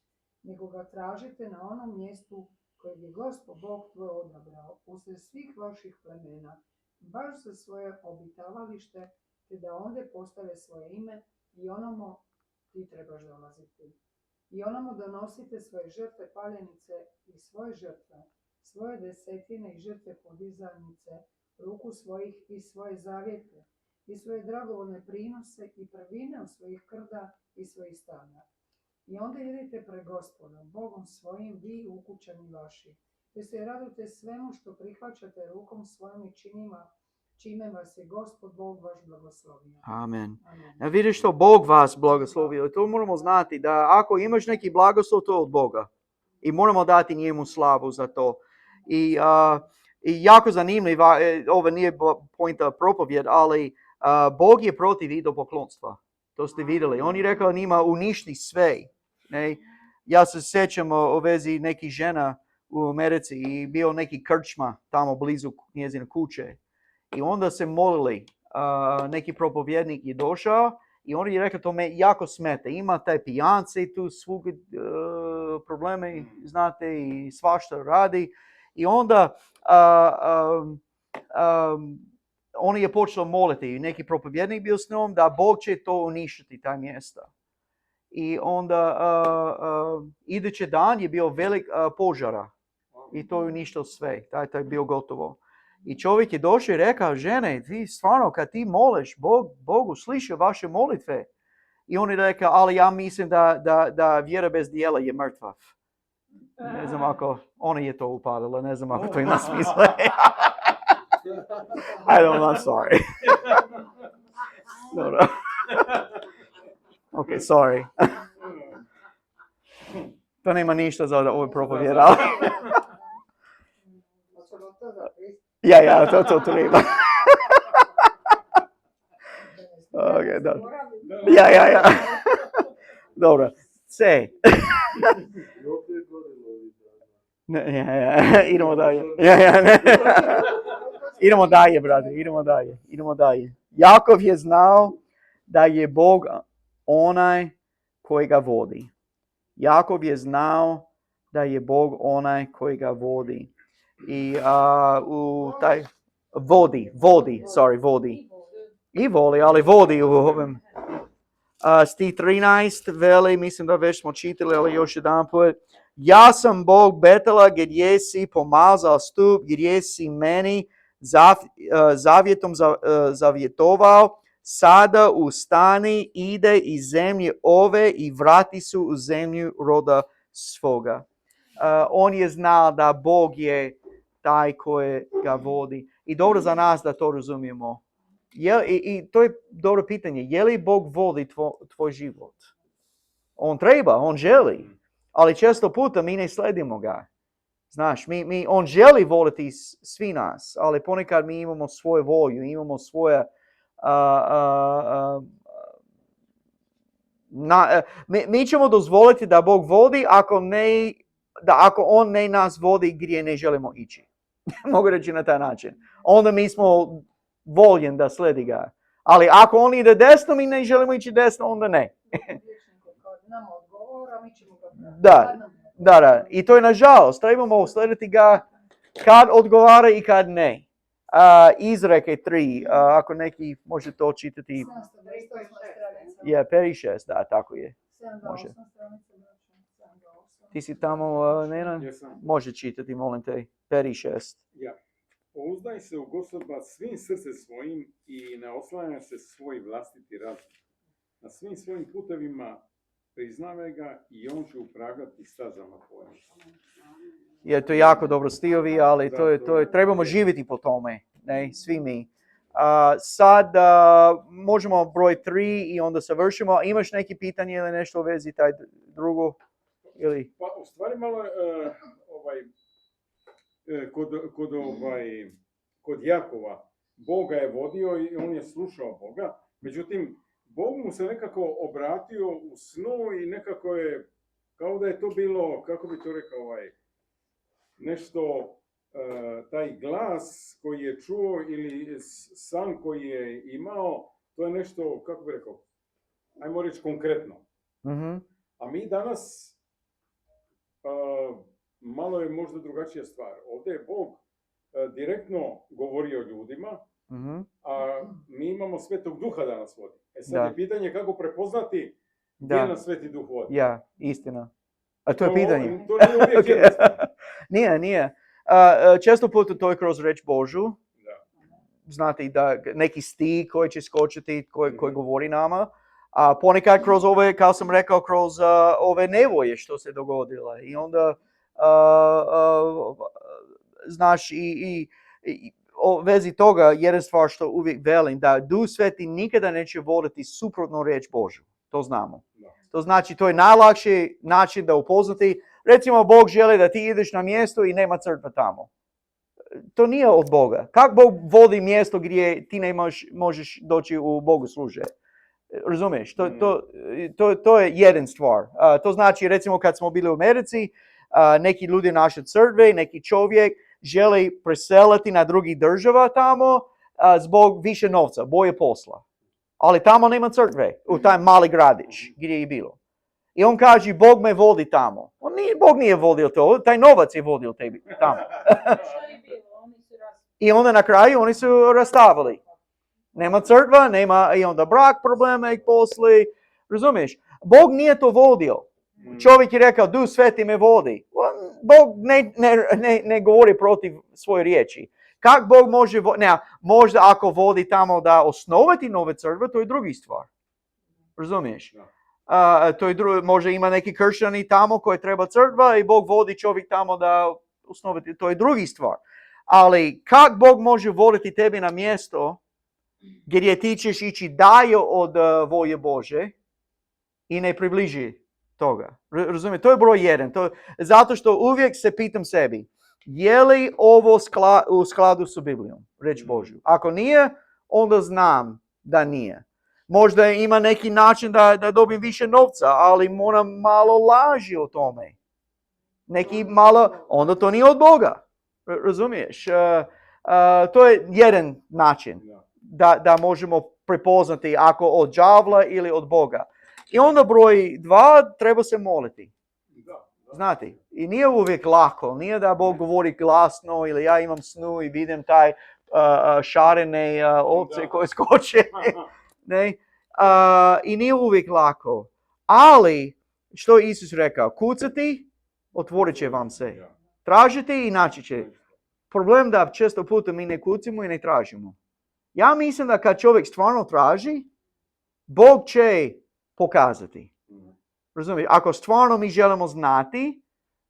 nego ga tražite na onom mjestu kojeg je Gospod Bog tvoj odabrao usred svih vaših plemena, baš za svoje obitavalište, te da ondje postave svoje ime i onomu ti trebaš dolaziti. I onomu donosite svoje žrtve paljenice i svoje žrtve, svoje desetine i žrtve podizanice, ruku svojih i svoje zavjete, i svoje dragovoljne prinose i prvine od svojih krda i svojih stada. I onda idite pred Gospodom, Bogom svojim, vi ukućani vaši, te se radujte svemu što prihvaćate rukom svojim i čime vas je Gospod Bog vaš blagoslovio. Amen. Amen. Vidiš što Bog vas blagoslovio. To moramo znati da ako imaš neki blagoslov, to je od Boga. I moramo dati njemu slavu za to. I jako zanimljiva, ovo nije pointa propovjed, ali Bog je protiv idolopoklonstva. To ste vidjeli. On je rekao njima uništi sve. Ne? Ja se sjećam u vezi nekih žena u Americi i bio neki krčma tamo blizu njezine kuće. I onda se molili, neki propovjednik je došao i on je rekao to me jako smeta. Ima taj pijance tu svugdje probleme, znate, i svašta radi. I onda on je počeo moliti i neki propovjednik bio s njom da Bog će to uništiti, taj mjesta. I onda idući dan je bio velik požara i to je uništilo sve. To je bio gotovo. I čovjek je došao i rekao, žene, ti stvarno kad ti moliš, Bogu sliša vaše molitve. I on je rekao, ali ja mislim da vjera bez dijela je mrtva. Ne znam ako ona je to upadala, ne znam ako to ima smisla. I'm sorry. No. Ok, sorry. To nema ništa za ovo propovjed. Ja, to treba. Okay, da. Ja. Dobro, C. Idemo dalje. Idemo dalje, brate, idemo dalje. Jakov je znao da je Bog onaj koji ga vodi. Jakov je znao da je Bog onaj koji ga vodi. I u taj vodi. I voli, ali vodi u ovim. Stih 13 veli, mislim da već smo čitali, ali još jedan put. Ja sam Bog Betela gdje si pomazao stup, gdje si meni zavjetom zavjetovao. Sada ustani, ide iz zemlje ove i vrati se u zemlju roda svoga. On je znao da Bog je taj koji ga vodi. I dobro za nas da to razumijemo. I to je dobro pitanje. Je li Bog vodi tvoj život? On treba, on želi. Ali često puta mi ne sledimo ga. Znaš, on želi voliti svi nas, ali ponekad mi imamo svoju volju, imamo svoje... mi ćemo dozvoliti da Bog vodi ako on ne nas vodi gdje ne želimo ići. Mogu reći na taj način. Onda mi smo voljeni da sledi ga. Ali ako on ide desno, mi ne želimo ići desno, onda ne. Da. I to je nažalost. Trebamo slediti ga kad odgovara i kad ne. Izreke 3, ako neki može to čitati. 5 da, tako je. Može. Ti si tamo, Nena? Može čitati, molim te. 5. Ja. Pouzdaj se u Gospoda svim srcem svojim i ne oslanjaj se svoj vlastiti razum. Na svim svojim putevima priznavaj ga i on će upravljati stazama tvojim. Je to jako dobro stihovi, ali to je trebamo živjeti po tome, ne, svi mi. Sad možemo broj 3 i onda završimo. Imaš neki pitanje ili nešto u vezi taj drugo? Ili? Pa u stvari malo kod Jakova Boga je vodio i on je slušao Boga. Međutim, Bog mu se nekako obratio u snu i nekako je, kao da je to bilo, kako bi to rekao, nešto, taj glas koji je čuo ili san koji je imao, to je nešto, kako bi rekao, ajmo reći konkretno. Mm-hmm. A mi danas, malo je možda drugačija stvar. Ovdje je Bog direktno govorio ljudima, mm-hmm. a mi imamo Svetog Duha da nas vodi. Sad je pitanje kako prepoznati gdje nas Sveti Duh vodi. Ja, istina. A to je pitanje. To nije uvijek jednostavno. Nije. Često puta to je kroz reč Božju. Znate da neki stih koji će skočiti, koji govori nama. A ponekad kroz ove, kao sam rekao, kroz ove nevolje što se dogodile. I onda, znaš, i o vezi toga, jedna stvar što uvijek velim, da Duh Sveti nikada neće voditi suprotno riječ Božju. To znamo. To znači, to je najlakši način da upoznati. Recimo, Bog želi da ti ideš na mjesto i nema crkva tamo. To nije od Boga. Kako Bog vodi mjesto gdje ti ne možeš doći u bogoslužje? Razumiješ? To je jedan stvar. To znači, recimo, kad smo bili u Americi, neki ljudi naše crkve, neki čovjek želi preseliti na drugi država tamo zbog više novca, boje posla. Ali tamo nema crkve, u taj mali gradić gdje je bilo. I on kaže, Bog me vodi tamo. Bog nije vodio to, taj novac je vodio tebi tamo. I onda na kraju oni su rastavili. Nema crkva, nema i onda brak problema ih posli. Razumiješ? Bog nije to vodio. Čovjek je rekao, Duh Sveti me vodi. Bog ne govori protiv svoje riječi. Kako Bog može možda ako vodi tamo da osnovati nove crkve, to je drugi stvar. Razumiješ? To je možda ima neki kršćani tamo koji treba crkva i Bog vodi čovjek tamo da osnovati. To je drugi stvar. Ali kako Bog može voditi tebi na mjesto gdje ti ćeš ići dalje od volje Bože i ne približi toga. Razumije? To je broj jedan. Zato što uvijek se pitam sebi, je li ovo u skladu s Biblijom, reč Božju? Ako nije, onda znam da nije. Možda ima neki način da dobijem više novca, ali moram malo laži o tome. Neki malo, onda to nije od Boga. Razumiješ? To je jedan način da možemo prepoznati ako od đavla ili od Boga. I onda broj 2, treba se moliti. Znate, i nije uvijek lako, nije da Bog govori glasno ili ja imam snu i vidim taj šarene ovce koje skoče. Ne? I nije uvijek lako. Ali, što je Isus rekao? Kucati, otvorit će vam se. Tražiti i naći će. Problem da često puta mi ne kucimo i ne tražimo. Ja mislim da kad čovjek stvarno traži, Bog će pokazati. Razumiješ? Ako stvarno mi želimo znati,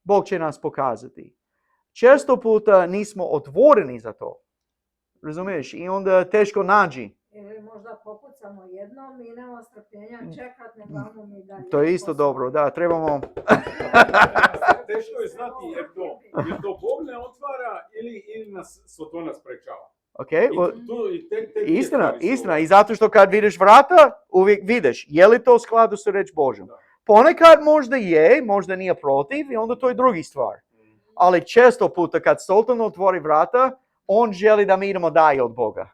Bog će nas pokazati. Često puta nismo otvoreni za to. Razumiješ? I onda teško nađi. Ili možda popucamo jednom i nema strpljenja čekat, ne glavno mi dalje. To je isto dobro, da, trebamo... Teško je znati jer to Bog ne otvara ili nas Sotona sprečava. Okay. Istina. I zato što kad vidiš vrata, uvijek vidiš, je li to u skladu sa reč Božjom. Ponekad možda je, možda nije protiv i onda to je drugi stvar. Ali često puta kad Soton otvori vrata, on želi da mi idemo dalje od Boga.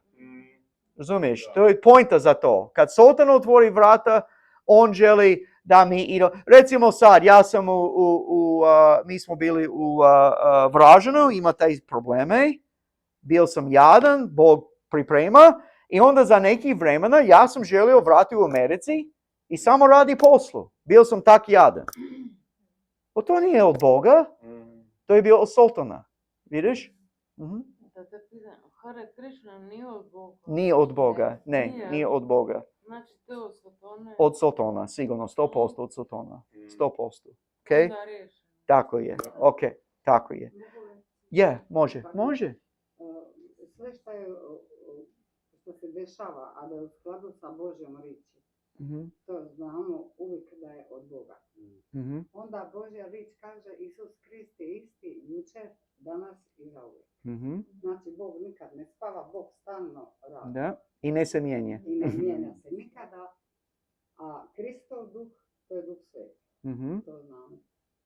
Razumiješ? To je pointa za to. Kad Soton otvori vrata, on želi da mi idemo. Recimo sad, ja sam mi smo bili u Vražanu, ima taj probleme. Bio sam jadan, Bog priprema i onda za neki vremena ja sam želio vratiti u Americi i samo radi poslu. Bio sam tak jadan. To nije od Boga, to je bio od Sotona. Vidiš? Da te pitam, Hare Krishna nije od Boga. Nije od Boga, nije od Boga. Znači to je od Sotona? Od Sotona, sigurno, 100% od Sotona. 100%. Okay? Tako je, ok, tako je. Je, može. Sve što se dešava, a da je u skladu sa Božjom riječi, to znamo uvijek da je od Boga. Onda Božja riječ kaže Isus Krist je isti jučer, danas i zauvijek. Znači Bog nikad ne spava, Bog stalno radi. Da. I ne se mijenja. I ne mijenja se nikada. A Kristov duh, to je duh sveti. To znamo.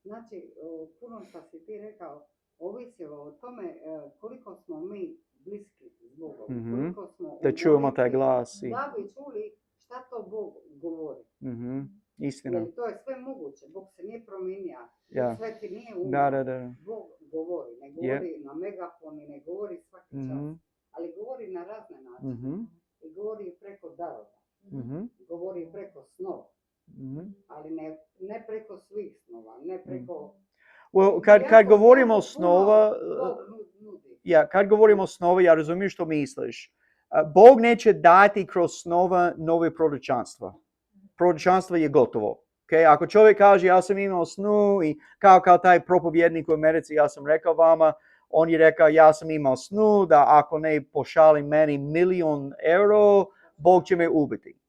Znači, puno što si ti rekao, ovisilo o tome koliko smo mi bliski s Bogom. Koliko smo da čujemo taj glas. Da bi čuli šta to Bog govori. Istina. Jer to je sve moguće. Bog se nije promijenio. Sve ti nije umro. Da. Bog govori. Ne govori na megafon i ne govori svaki čas. Ali govori na razne načine. I govori preko darova. Govori preko snova. Ali ne preko svih snova. Ne preko... Kad govorimo o snova, kad govorimo o snova, ja razumijem što misliš. Bog neće dati kroz snova nove proročanstva. Proročanstvo je gotovo. Okay? Ako čovjek kaže ja sam imao snu i kao taj propovjednik u Americi, ja sam rekao vama, on je rekao, ja sam imao snu da ako ne pošali meni €1.000.000, Bog će me ubiti.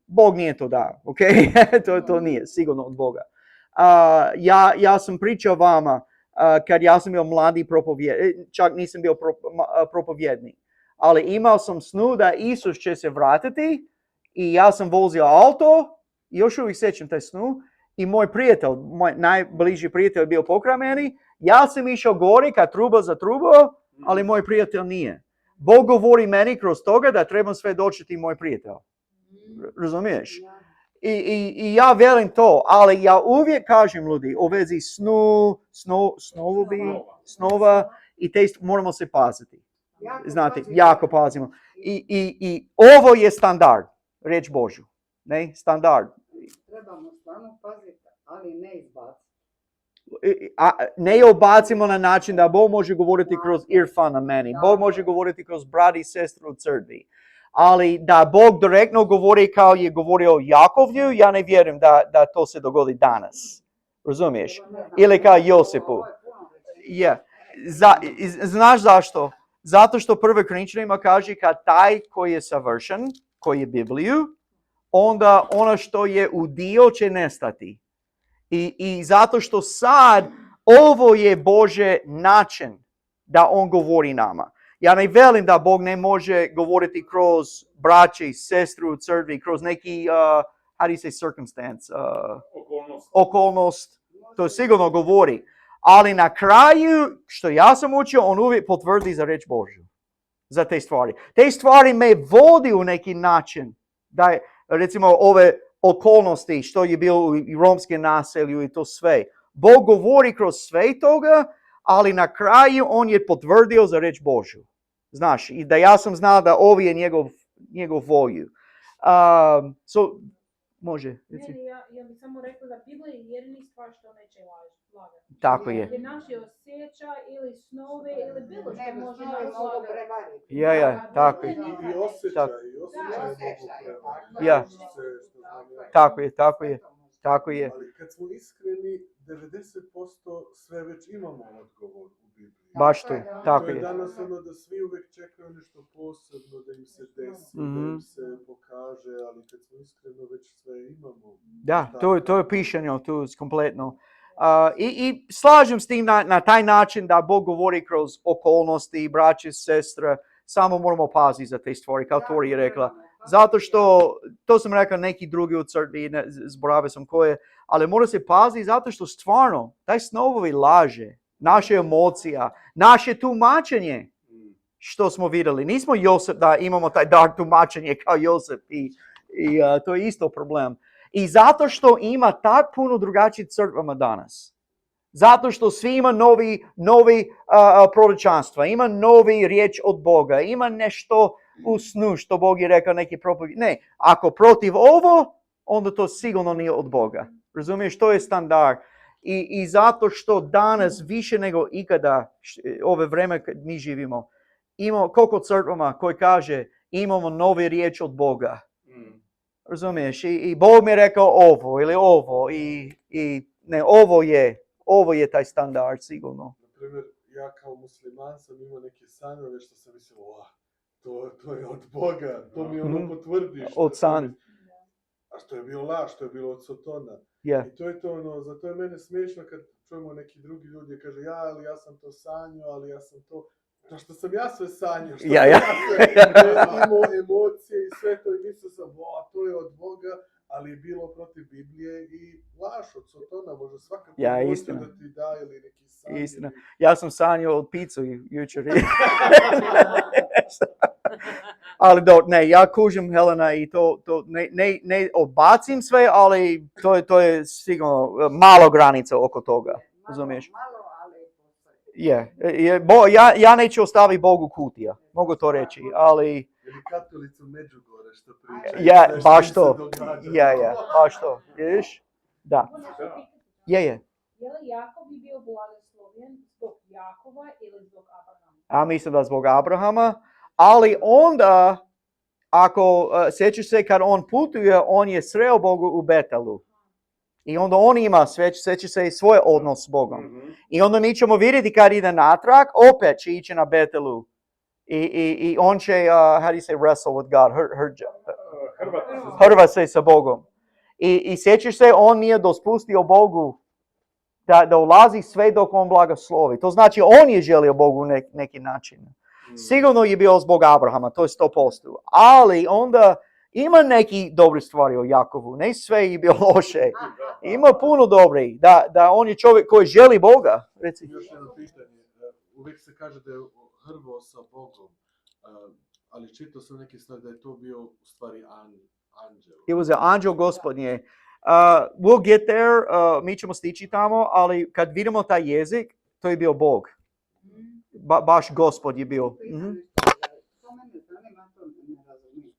Bog nije to dao, ok? to nije sigurno od Boga. Ja sam pričao vama kad ja sam bio mladi propovjednik, čak nisam bio propovjednik, ali imao sam snu da Isus će se vratiti i ja sam vozio auto, još uvijek sjećam taj snu, i moj prijatelj, moj najbliži prijatelj je bio pokraj meni, ja sam išao gore kad truba za trubo, ali moj prijatelj nije. Bog govori meni kroz toga da trebam sve dočiti moj prijatelj. Razumiješ? I ja velim to, ali ja uvijek kažem ljudi u vezi snova i te moramo se paziti. Znate, jako pazimo. I ovo je standard, reč Božju. Ne, standard. Trebamo stvarno paziti, ali ne izbaciti. Ne obacimo na način da Bog može govoriti kroz Irfan na meni. Bog može govoriti kroz brat i sestru u crkvi. Ali da Bog direktno govori kao je govorio Jakovlju, ja ne vjerujem da to se dogodi danas. Razumiješ? Ili kao Josipu. Znaš zašto? Zato što prvi Korinčanima kaže kad taj koji je savršen, koji je Bibliju, onda ono što je u dio će nestati. I zato što sad ovo je Bože način da on govori nama. Ja ne velim da Bog ne može govoriti kroz braće i sestru u crkvi, kroz neki, how do you say circumstance? Okolnost. To sigurno govori. Ali na kraju, što ja sam učio, on uvijek potvrdi za reč Božju. Za te stvari. Te stvari me vodi u neki način. Da je, recimo, ove okolnosti što je bilo u romskom naselju i to sve. Bog govori kroz sve toga, ali na kraju on je potvrdio za reč Božju. Znaš, i da ja sam znao da ovo je njegov volju. Može. Ja bih samo rekla da Biblija je jedini stvar što neće lagati. Tako je. Jer naši osjećaj ili snove ili bilo što Ne, može snove nas mogu lagati. prevariti. Ja, tako je. I osjećaj Tako je. Tako je. Ali kad smo iskreni, 90% sve već imamo odgovor u Bibliji. Baš to, tako To je je. danas ono da svi uvijek čekaju nešto posebno, da im se desi, da im se pokaže, ali kad smo iskreno već sve imamo. Da, to je pišanje tu kompletno. I slažem s tim na taj način da Bog govori kroz okolnosti, braće, sestre, samo moramo paziti za te stvari, kao Tori je rekla. Zato što, to sam rekao neki drugi u crkvi, zboravio sam koje, ali mora se paziti zato što stvarno, taj snovovi laže, naše emocija, naše tumačenje, što smo vidjeli. Nismo Josip da imamo taj dar tumačenje kao Josip i to je isto problem. I zato što ima tak puno drugačijih crkvama danas. Zato što svi ima novi proročanstva, ima novi riječ od Boga, ima nešto u snu što Bog je rekao neki propovjed. Ne, ako protiv ovo, onda to sigurno nije od Boga. Razumiješ, to je standard. I zato što danas više nego ikada, ove vreme kad mi živimo, imamo koliko crkvama koji kaže imamo novi riječ od Boga. Razumiješ? I Bog mi je rekao ovo ili ovo i ne, ovo je taj standard sigurno. Na primjer, ja kao musliman sam imao neke sanjove što sam mislio, to je od Boga, to mi ono potvrdi. Od san. A što je bio laž, što je bilo od Sotona. Yeah. I to je to ono, zato je mene smiješno kad čujemo neki drugi ljudi kaže ja sam to sanjao, ali ja sam to... To što sam ja sve sanjao, što Ja. sam imao emocije i sve to i mislio sam, to je od Boga, ali je bilo protiv Biblije i laž od Sotona, može svaka istina. da ti da ili neki san. Istina. Ja sam sanjao od picu jučer. Ali ne, ja kužim Helena i to ne odbacim sve, ali to je sigurno malo granica oko toga. Razumiješ? Ja neću ostaviti Bogu kutija, mogu to reći, ali... Ili katolicu Međugorje što priča. Ja, baš to. Baš to. Vidiš? Da. Je. Je li Jakov bi bio blagoslovljen zbog Jakova ili zbog Abrahama? Ja mislim da zbog Abrahama, ali onda, ako sjećaš se kad on putuje, on je sreo Bogu u Betelu. I onda on ima sveće se i svoj odnos s Bogom. Mhm. I onda mi ćemo vidjeti kad ide natrag, opet će ići na Betelu. I on će, how do you say, wrestle with God, hrva se sa Bogom. I sjećaš se, on nije dospustio Bogu da ulazi sve dok on blagoslovi. To znači on je želio Bogu neki način. Sigurno je bio zbog Abrahama, to je 100%. Ali onda ima neki dobri stvari o Jakovu, ne sve je bilo loše. Ima puno dobri, da on je čovjek koji želi Boga. Reci. Još jedno pitanje. Uvijek se kaže da je hrvao sa Bogom, ali čitao sam neki stvar da je to bio u stvari anđel. It was an anđel gospodnje. We'll get there, mi ćemo stići tamo, ali kad vidimo taj jezik, to je bio Bog. Baš Gospod je bio. To mene zanima, to ne razumijem.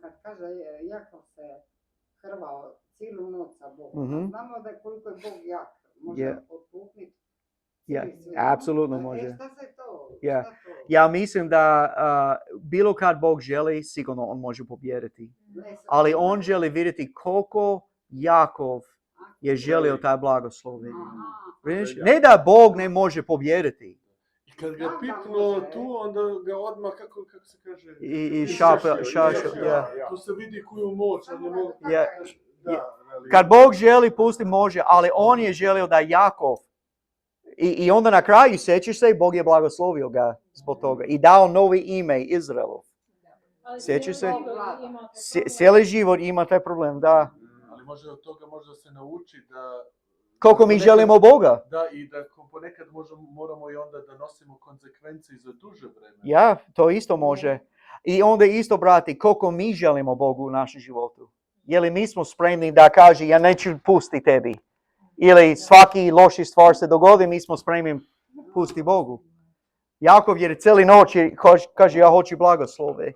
Kad kaže Jakov se hrvao cijelu noć sa Bogom, znamo da koliko je Bog jak, može potpukniti. Apsolutno može. Šta se to? Ja mislim da bilo kad Bog želi, sigurno on može pobijediti. Ali on želi vidjeti koliko Jakov je želio taj blagoslovi. Ne da Bog ne može pobijediti. I kad ga pipnuo tu, onda ga odmah, kako se kaže? I šašao. Tu se vidi koju moć. Kad Bog želi, pusti može, ali on je želio da Jakov. I onda na kraju sjećaš se, Bog je blagoslovio ga zbog toga. I dao novi ime Izraelu. Sjećaš se? Cijeli život ima taj problem, da. Ali može od toga možda se nauči da... Koliko mi želimo Boga. Da, i da ponekad moramo i onda da nosimo konsekvencije za duže vremena. Ja, to isto može. I onda isto, brati, koliko mi želimo Bogu u našem životu. Je li mi smo spremni da kaže, ja neću pustiti tebi. Ili svaki loši stvar se dogodi, mi smo spremni pusti Bogu. Jakov je cijeli noć kaže, ja hoću blagoslove.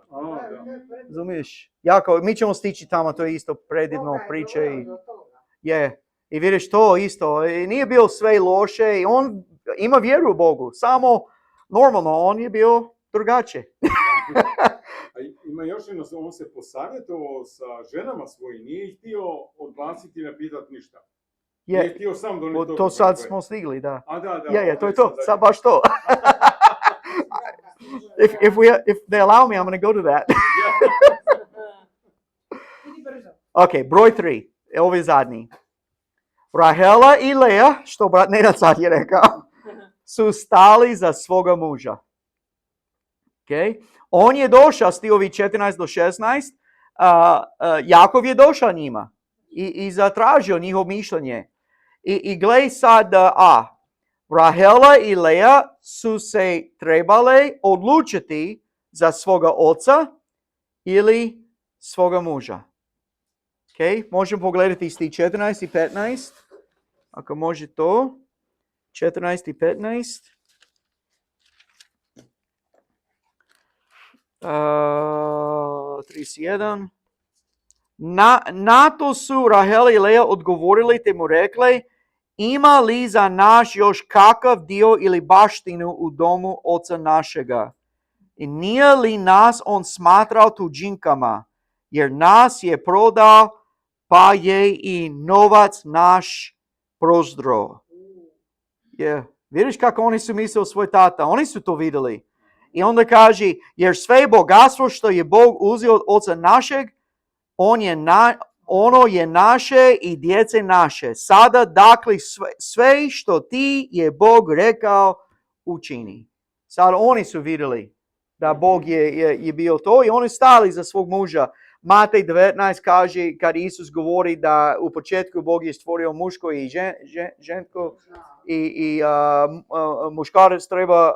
Razumiješ? Jakov, mi ćemo stići tamo, to je isto predivno priče. I vidiš to isto, i nije bilo sve loše, i on ima vjeru u Bogu, samo normalno, on je bio drugačije. Ima još jedno, on se posavjetovao sa ženama svojim, nije ih htio odbaciti i napitati ništa. Nije htio sam doneti to sad smo stigli, da. Da. To je to, sad baš to. If they allow me, I'm going to go to that. Ok, broj 3, ovo je zadnji. Rahela i Lea, što brat Nenad sad je rekao, su stali za svoga muža. Okay. On je došao, stihovi 14 do 16, Jakov je došao njima i zatražio njihovo mišljenje. I gledaj sad, Rahela i Lea su se trebale odlučiti za svoga oca ili svoga muža. Okay. Možemo pogledati isti 14 i 15. Ako može to. 14 i 15. 31. Na to su Rahel i Lea odgovorili te mu rekli, ima li za naš još kakav dio ili baštinu u domu oca našega? I nije li nas on smatrao tuđinkama, jer nas je prodao, pa je i novac naš prozdro. Vidiš kako oni su mislili svoj tata, oni su to vidjeli. I onda kaže, jer sve bogatstvo što je Bog uzeo od oca našeg, ono je naše i djece naše. Sada dakle sve što ti je Bog rekao učini. Sad oni su vidjeli da Bog je bio to i oni stali za svog muža. Matej 19 kaže kad Isus govori da u početku Bog je stvorio muško i žensko i muškarac treba,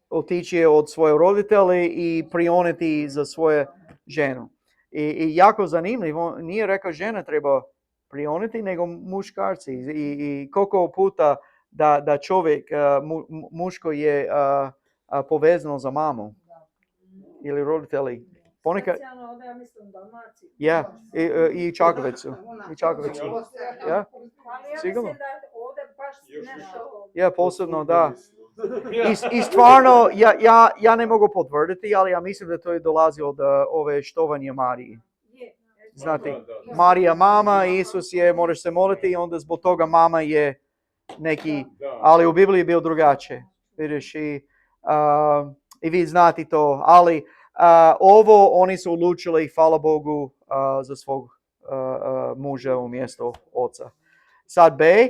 otići od svoje roditelje i prioniti za svoje ženu. I jako zanimljivo, nije rekao žena treba prioniti, nego muškarci. I koliko puta da čovjek, muško je povezano za mamu ili roditelji. Ponekad... Specijalno onda ja mislim Dalmaciju. I Čakovicu. Ja? Sigurno. Mislim da ovdje baš nešto... Posebno, da. I stvarno, ja ne mogu potvrditi, ali ja mislim da to je dolazi od ove štovanje Marije. Znate, Da. Marija mama, Isus je, moraš se moliti i onda zbog toga mama je neki, Da. ali u Bibliji je bilo drugačije. Vidiš, i vi znate to, ali ovo oni su odlučili, hvala Bogu, za svog muža umjesto oca. Sad B,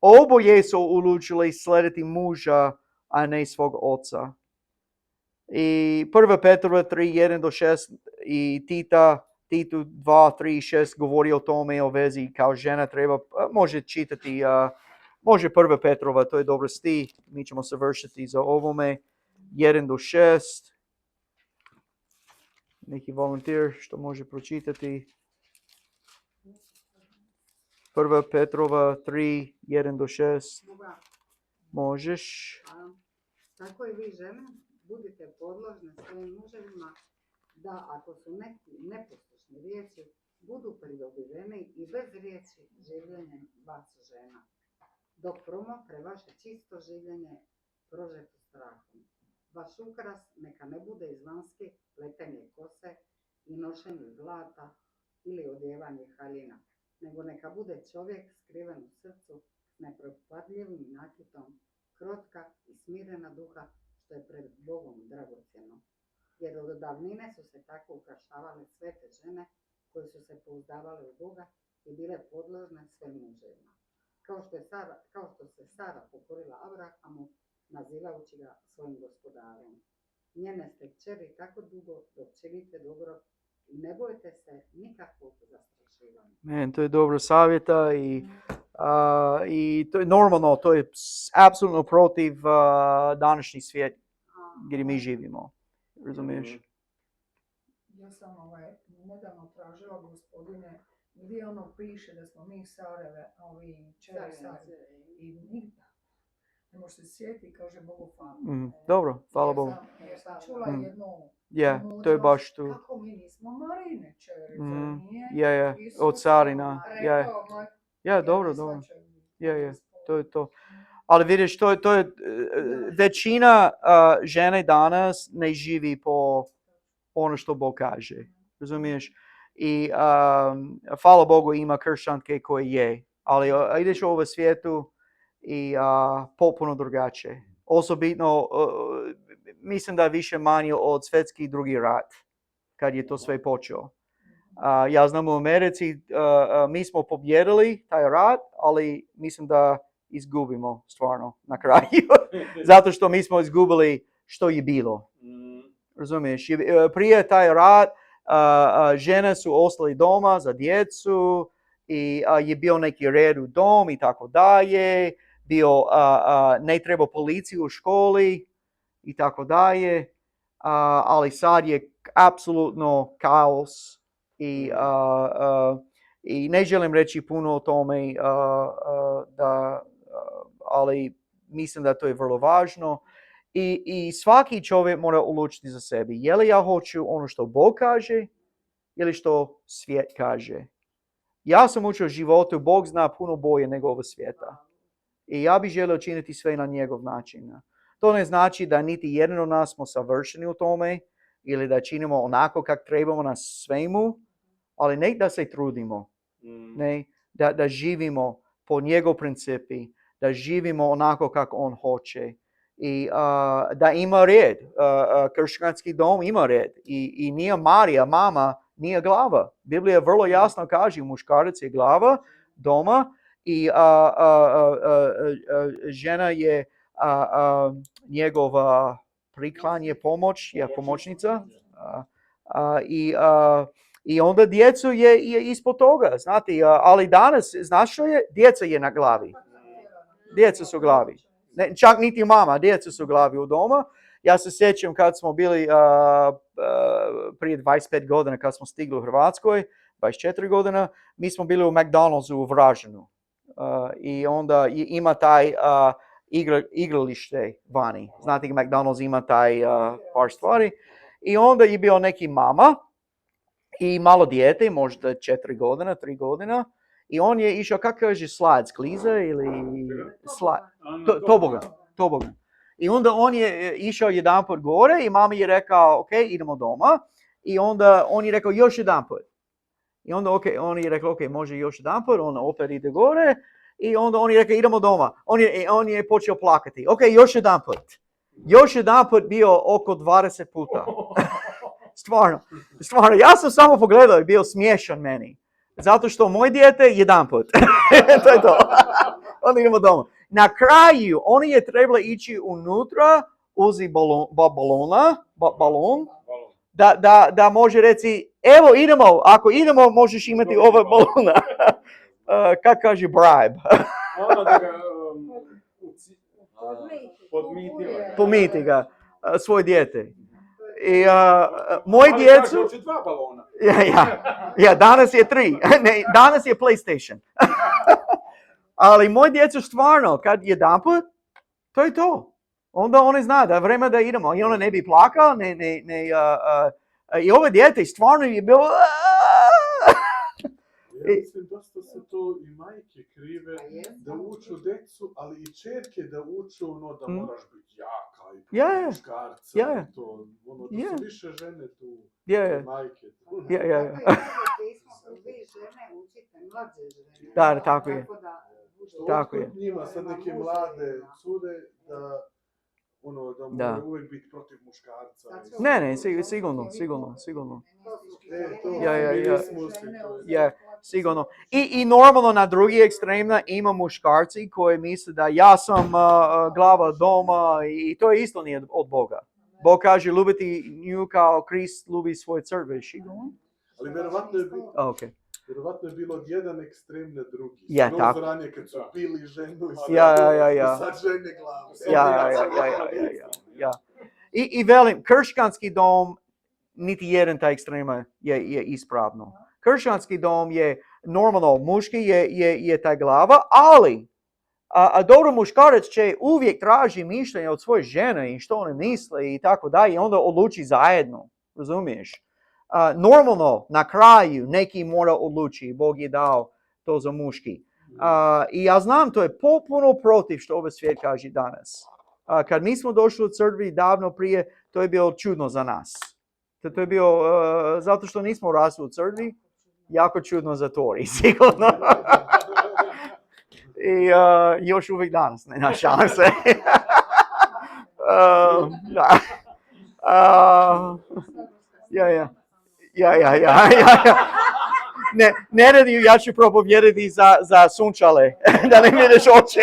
oboje su odlučili slijediti muža, a ne svog oca. I 1. Petrova 3, 1-6 i Titu 2, 3, 6 govori o tome, o vezi kao žena treba, može čitati, može 1. Petrova, to je dobro stih, mi ćemo savršiti za ovome, 1-6. Neki volontir što može pročitati. 1. Petrova 3, 1-6. Možeš. Tako i vi žene, budite podložne svojim muževima, da ako su neki neposlušni riječi, budu pridobiveni i bez riječi življenjem vas žena, dok promotre vaše čisto življenje prožeto strahom. Vaš ukras neka ne bude izvanjski pletenje kose i nošenje zlata ili odjevanje haljina, nego neka bude čovjek skriven u srcu s nepropadljivim nakitom, krotka i smirena duha, što je pred Bogom dragocjeno. Jer od davnine su se tako ukrašavale svete žene koje su se pouzdavale u Boga i bile podložne svojim muževima. Kao što se Sara pokorila Abrahamu, nazivajući ga svojim gospodarom. Njene ste kćeri tako dugo dok činite dobro i ne bojte se nikakvog zastrašivanja. To je dobro savjeta i to je normalno, to je apsolutno protiv današnji svijet gdje mi živimo. Razumiješ? Ja sam nedavno tražila, gospodine, gdje ono piše da smo mi Sareve, a ovi čeri Sareve. I nigdje. Ne može se sjetiti, kaže Bogu hvala. Dobro, hvala Bogu. Jer sam čula jednu to je baš tu. kako mi nismo Marine čeri, od carina. Dobro. To je to. Ali vidiš, to je većina žene danas ne živi po ono što Bog kaže. Razumiješ? I hvala Bogu ima kršćanke koje je. Ali ideš u ovom svijetu i potpuno drugačije. Osobitno, mislim da je više manje od svjetski drugi rat, kad je to sve počeo. Ja znam u Americi, mi smo pobjedili taj rat, ali mislim da izgubimo stvarno na kraju. Zato što mi smo izgubili što je bilo. Razumiješ? Prije taj rat, žene su ostali doma za djecu i je bio neki red u dom i tako dalje. Ne treba policiju u školi i tako dalje. Ali sad je apsolutno kaos i ne želim reći puno o tome, ali mislim da to je vrlo važno. I svaki čovjek mora odlučiti za sebe. Je li ja hoću ono što Bog kaže ili što svijet kaže? Ja sam učio u životu, Bog zna puno bolje nego ovo svijeta. I ja bih želio činiti sve na njegov način. To ne znači da niti jedan od nas smo savršeni u tome ili da činimo onako kako trebamo na svemu, ali ne da se trudimo. Ne, da živimo po njegov principi, da živimo onako kako on hoće. I da ima red. Kršćanski dom ima red. I nije Marija, mama, nije glava. Biblija vrlo jasno kaže, muškarac je glava doma i žena je njegova priklanje, pomoć, je pomoćnica. I onda djecu je ispod toga, znate, ali danas, znaš što je? Djeca je na glavi. Djeca su glavi. Ne, čak niti mama, djeca su glavi u doma. Ja se sjećam kad smo bili prije 25 godina, kad smo stigli u Hrvatskoj, 24 godina, mi smo bili u McDonald'su u Vražanu. I onda ima taj igralište vani. Znate, McDonald's ima taj par stvari. I onda je bio neki mama i malo dijete, možda 4 godina, 3 godina. I on je išao, kako kaže, slide, skliza ili tobogan. I onda on je išao jedanput gore i mama je rekao, ok, idemo doma. I onda on je rekao još jedanput. I onda oni je rekao, ok, može još jedan put, on opet ide gore. I onda on je rekao, idemo doma. On je počeo plakati. Ok, još jedan put. Još jedan put bio oko 20 puta. Stvarno, ja sam samo pogledao i bio smiješan meni. Zato što moj dijete jedan put. To je to. Onda idemo doma. Na kraju, oni je trebali ići unutra, uzi balon, da može reći, evo idemo, ako idemo možeš imati ove balona. Kako kaže bribe? Ono da ga Pomiti ga, svoj dijete. I moj djecu... Ali kaže, 2 balona. Ja, danas je 3. Ne, danas je PlayStation. Ali moj djecu stvarno, kad jedanput, to je to. Onda oni zna da je vreme da idemo. I ona ne bi plakao, i ove dijete stvarno je bilo... Ja mislim, dosta se to i majke krive da uču decu, ali i čerke da uču ono da moraš biti jaka i muškarca. Yeah. To, ono, da su više žene tu, majke. Vi žene učite mlađe žene. Da, tako je. Tako je. Njima sad neke mlade cure da moraju uvijek biti protiv muškarca. Ne, sigurno. Sigurno. I normalno na drugi ekstremna ima muškarci koji misle da ja sam glava doma i to isto nije od Boga. Bog kaže ljubiti nju kao Krist ljubi svoje crkve. Ali vjerovatno je bilo od jedan ekstrem na drugi. Ja, tako. Ranije kad su pili ženu i sad žene glavu. I velim, kršćanski dom, niti jedan taj ekstrema je ispravno. Kršćanski dom je normalno, muški je ta glava, ali a dobro muškarac će uvijek traži mišljenje od svoje žene i što one misle i tako dalje i onda odluči zajedno, razumiješ? Normalno, na kraju, neki mora odlučiti, Bog je dao to za muški. I ja znam, to je potpuno protiv što ovaj svijet kaže danas. Kad mi smo došli u crkvi davno prije, to je bilo čudno za nas. To je bilo, zato što nismo rasli u crkvi, jako čudno za Tori, sigurno. I još uvijek danas, ne šalim se. Ne radi, ja ću propovijedati za sunčale, da ne vidiš oči.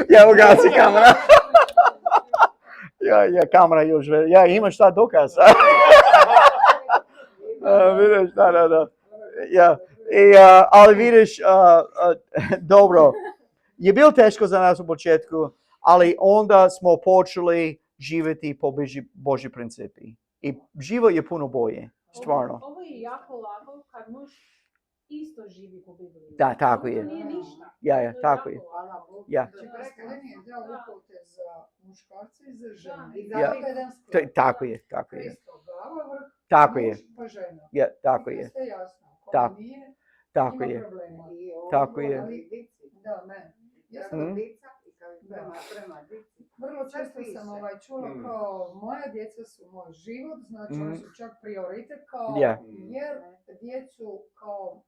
Ja, ugasi kamera. Kamera još, imaš šta dokaz. Vidiš, da. Ali vidiš, dobro, je bilo teško za nas u početku, ali onda smo počeli živjeti po Božji principi. I život je puno bolje, stvarno. Ovo je jako lako kad muž isto živi po Bibliji. Da, tako je. To nije ništa. Tako je. Raskoljenje je dao upute za muškarce i za žene. Tako je. Tako je. Tako je. Tako je. Tako je. Da, ne. Vrlo često sam čula kao moja djeca su moj život, znači oni su čak prioritet kao jer djecu kao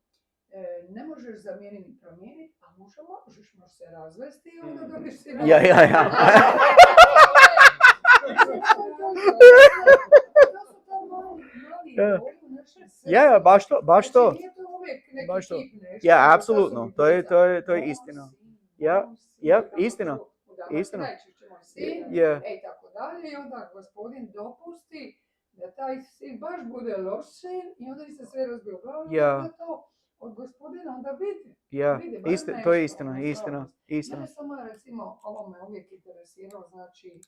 ne možeš zamijeniti ni promijeniti, a muža možeš se razvesti i onda dobiš si baš to. Nije to uvijek neki Baš to. tip nešto. Apsolutno, to je istina. Istina. I tako dalje, i onda gospodin dopusti da taj sin baš bude loš sin i onda se sve razbije u glavu, onda to od gospodina onda vidi. To je istina. Mene samo recimo, ovo me uvijek interesiralo, znači,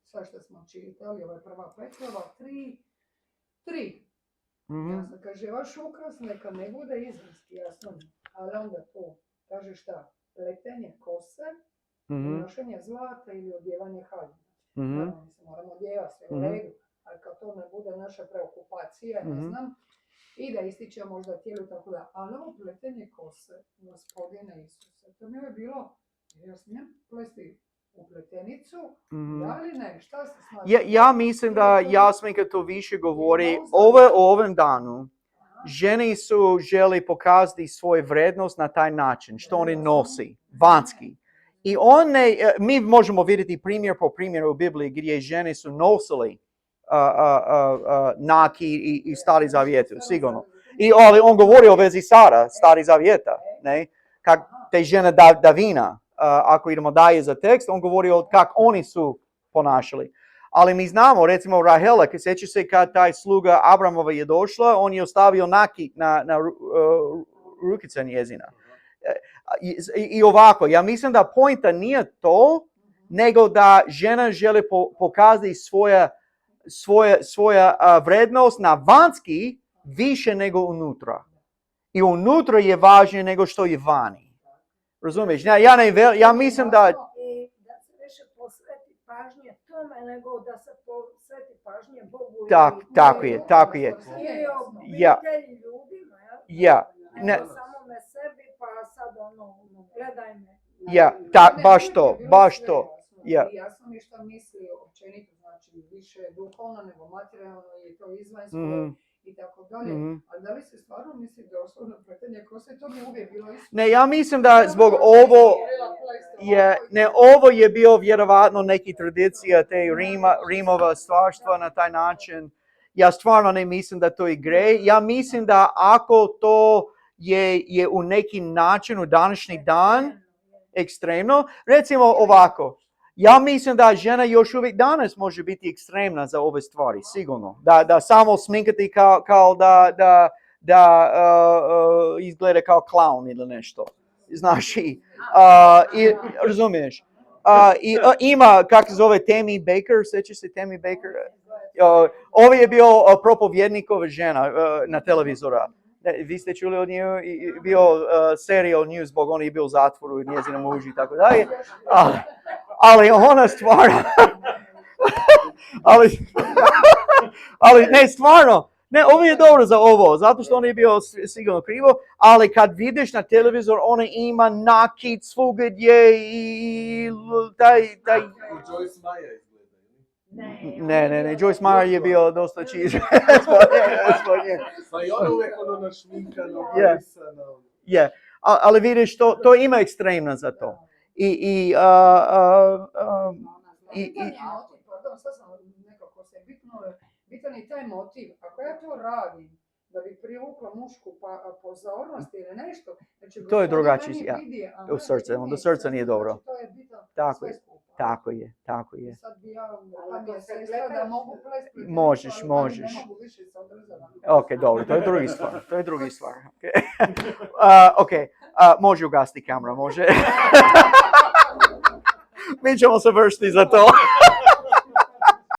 sve što smo čitali, ovo je prva Petrova, 3. Jasno, kaže, vaš ukras neka ne bude izraelski, jasno, ali onda to, kaže šta, pletenje kose, nošenje zlata ili odjevanje haljina. Naravno, mi se moramo odjevati, sve u redu, ali kad to ne bude naša preokupacija, ne znam, i da ističe možda tijelu tako da, ali ovo pletenje kose, gospodine Isuse, to mi je bilo, jer ja smijem plesti u pletenje pletenicu, Mhm. da li ne? Šta se smatra? Ja mislim da Jasminka to više govori o ovom danu. Žene su želi pokazati svoju vrednost na taj način, što oni nosi, vanjski. I mi možemo vidjeti primjer po primjeru u Bibliji gdje žene su nosili naki i Stari Zavjet, sigurno. Ali on govori o vezi Sara, Stari Zavjeta, ne? Kak te žene Davina, ako idemo dalje za tekst, on govori o kako oni su ponašali. Ali mi znamo, recimo Rahela, sjeća se kad taj sluga Abramova je došla, on je ostavio nakit na rukice njezina. I ovako, ja mislim da pointa nije to, nego da žena želi pokazati svoja vrednost na vanjski više nego unutra. I unutra je važnije nego što je vani. Razumiješ? Ja mislim da... I da se više posveti pažnje tome nego da se posveti pažnje Bogu. Tako je. I obitelji ljudima. Ja. Ne samome sebi pa sad gledaj me. Baš to. Ja. Jasno mi što misli općenito, znači više duhovno nego materijalno je to izvanjsko i tako dalje. Ali da li se stvarno misli doslovno pitanje ko se to mi uvijek bilo isto? Ne, ja mislim da zbog ovo je bio vjerovatno neki tradicija te Rimova stvarstva na taj način. Ja stvarno ne mislim da to je grej. Ja mislim da ako to je u neki način u današnji dan ekstremno, recimo ovako, ja mislim da žena još uvijek danas može biti ekstremna za ove stvari, sigurno. Da samo sminkati kao da izgleda kao klaun ili nešto. Znaš, razumiješ? Ima, kako se zove, Tammy Bakker, sjećaš se Tammy Bakker? Ovo je bio propovjednikova žena na televizora. Vi ste čuli od nje, bio serial news, zbog on je bio u zatvoru i njezina muž i tako dalje. Ali ona stvarno, ali ne stvarno, ne, ovo je dobro za ovo, zato što on je bio sigurno krivo, ali kad vidiš na televizor, ona ima nakit svugdje i taj... Joyce Meyer izgleda. Ne, Joyce Meyer je bio dosta cheesy. Pa i ona uvijek našminkana, obrisana. Ali vidiš, to ima ekstremno za to. Sad sam nekako se bitan je taj motiv. Ako ja to radim da bi privukla mušku pozornost ili nešto, znači to je drugačije, u srce, do srca nije dobro. To je bitno sve skupa. Tako je. Sad bi ja, mi je sestra da mogu plesti. Možeš. Ne mogu više se odrezati. Ok, dobro, to je drugi stvar. Ok, može ugasiti kamera, može. Mi ćemo se vršiti za to.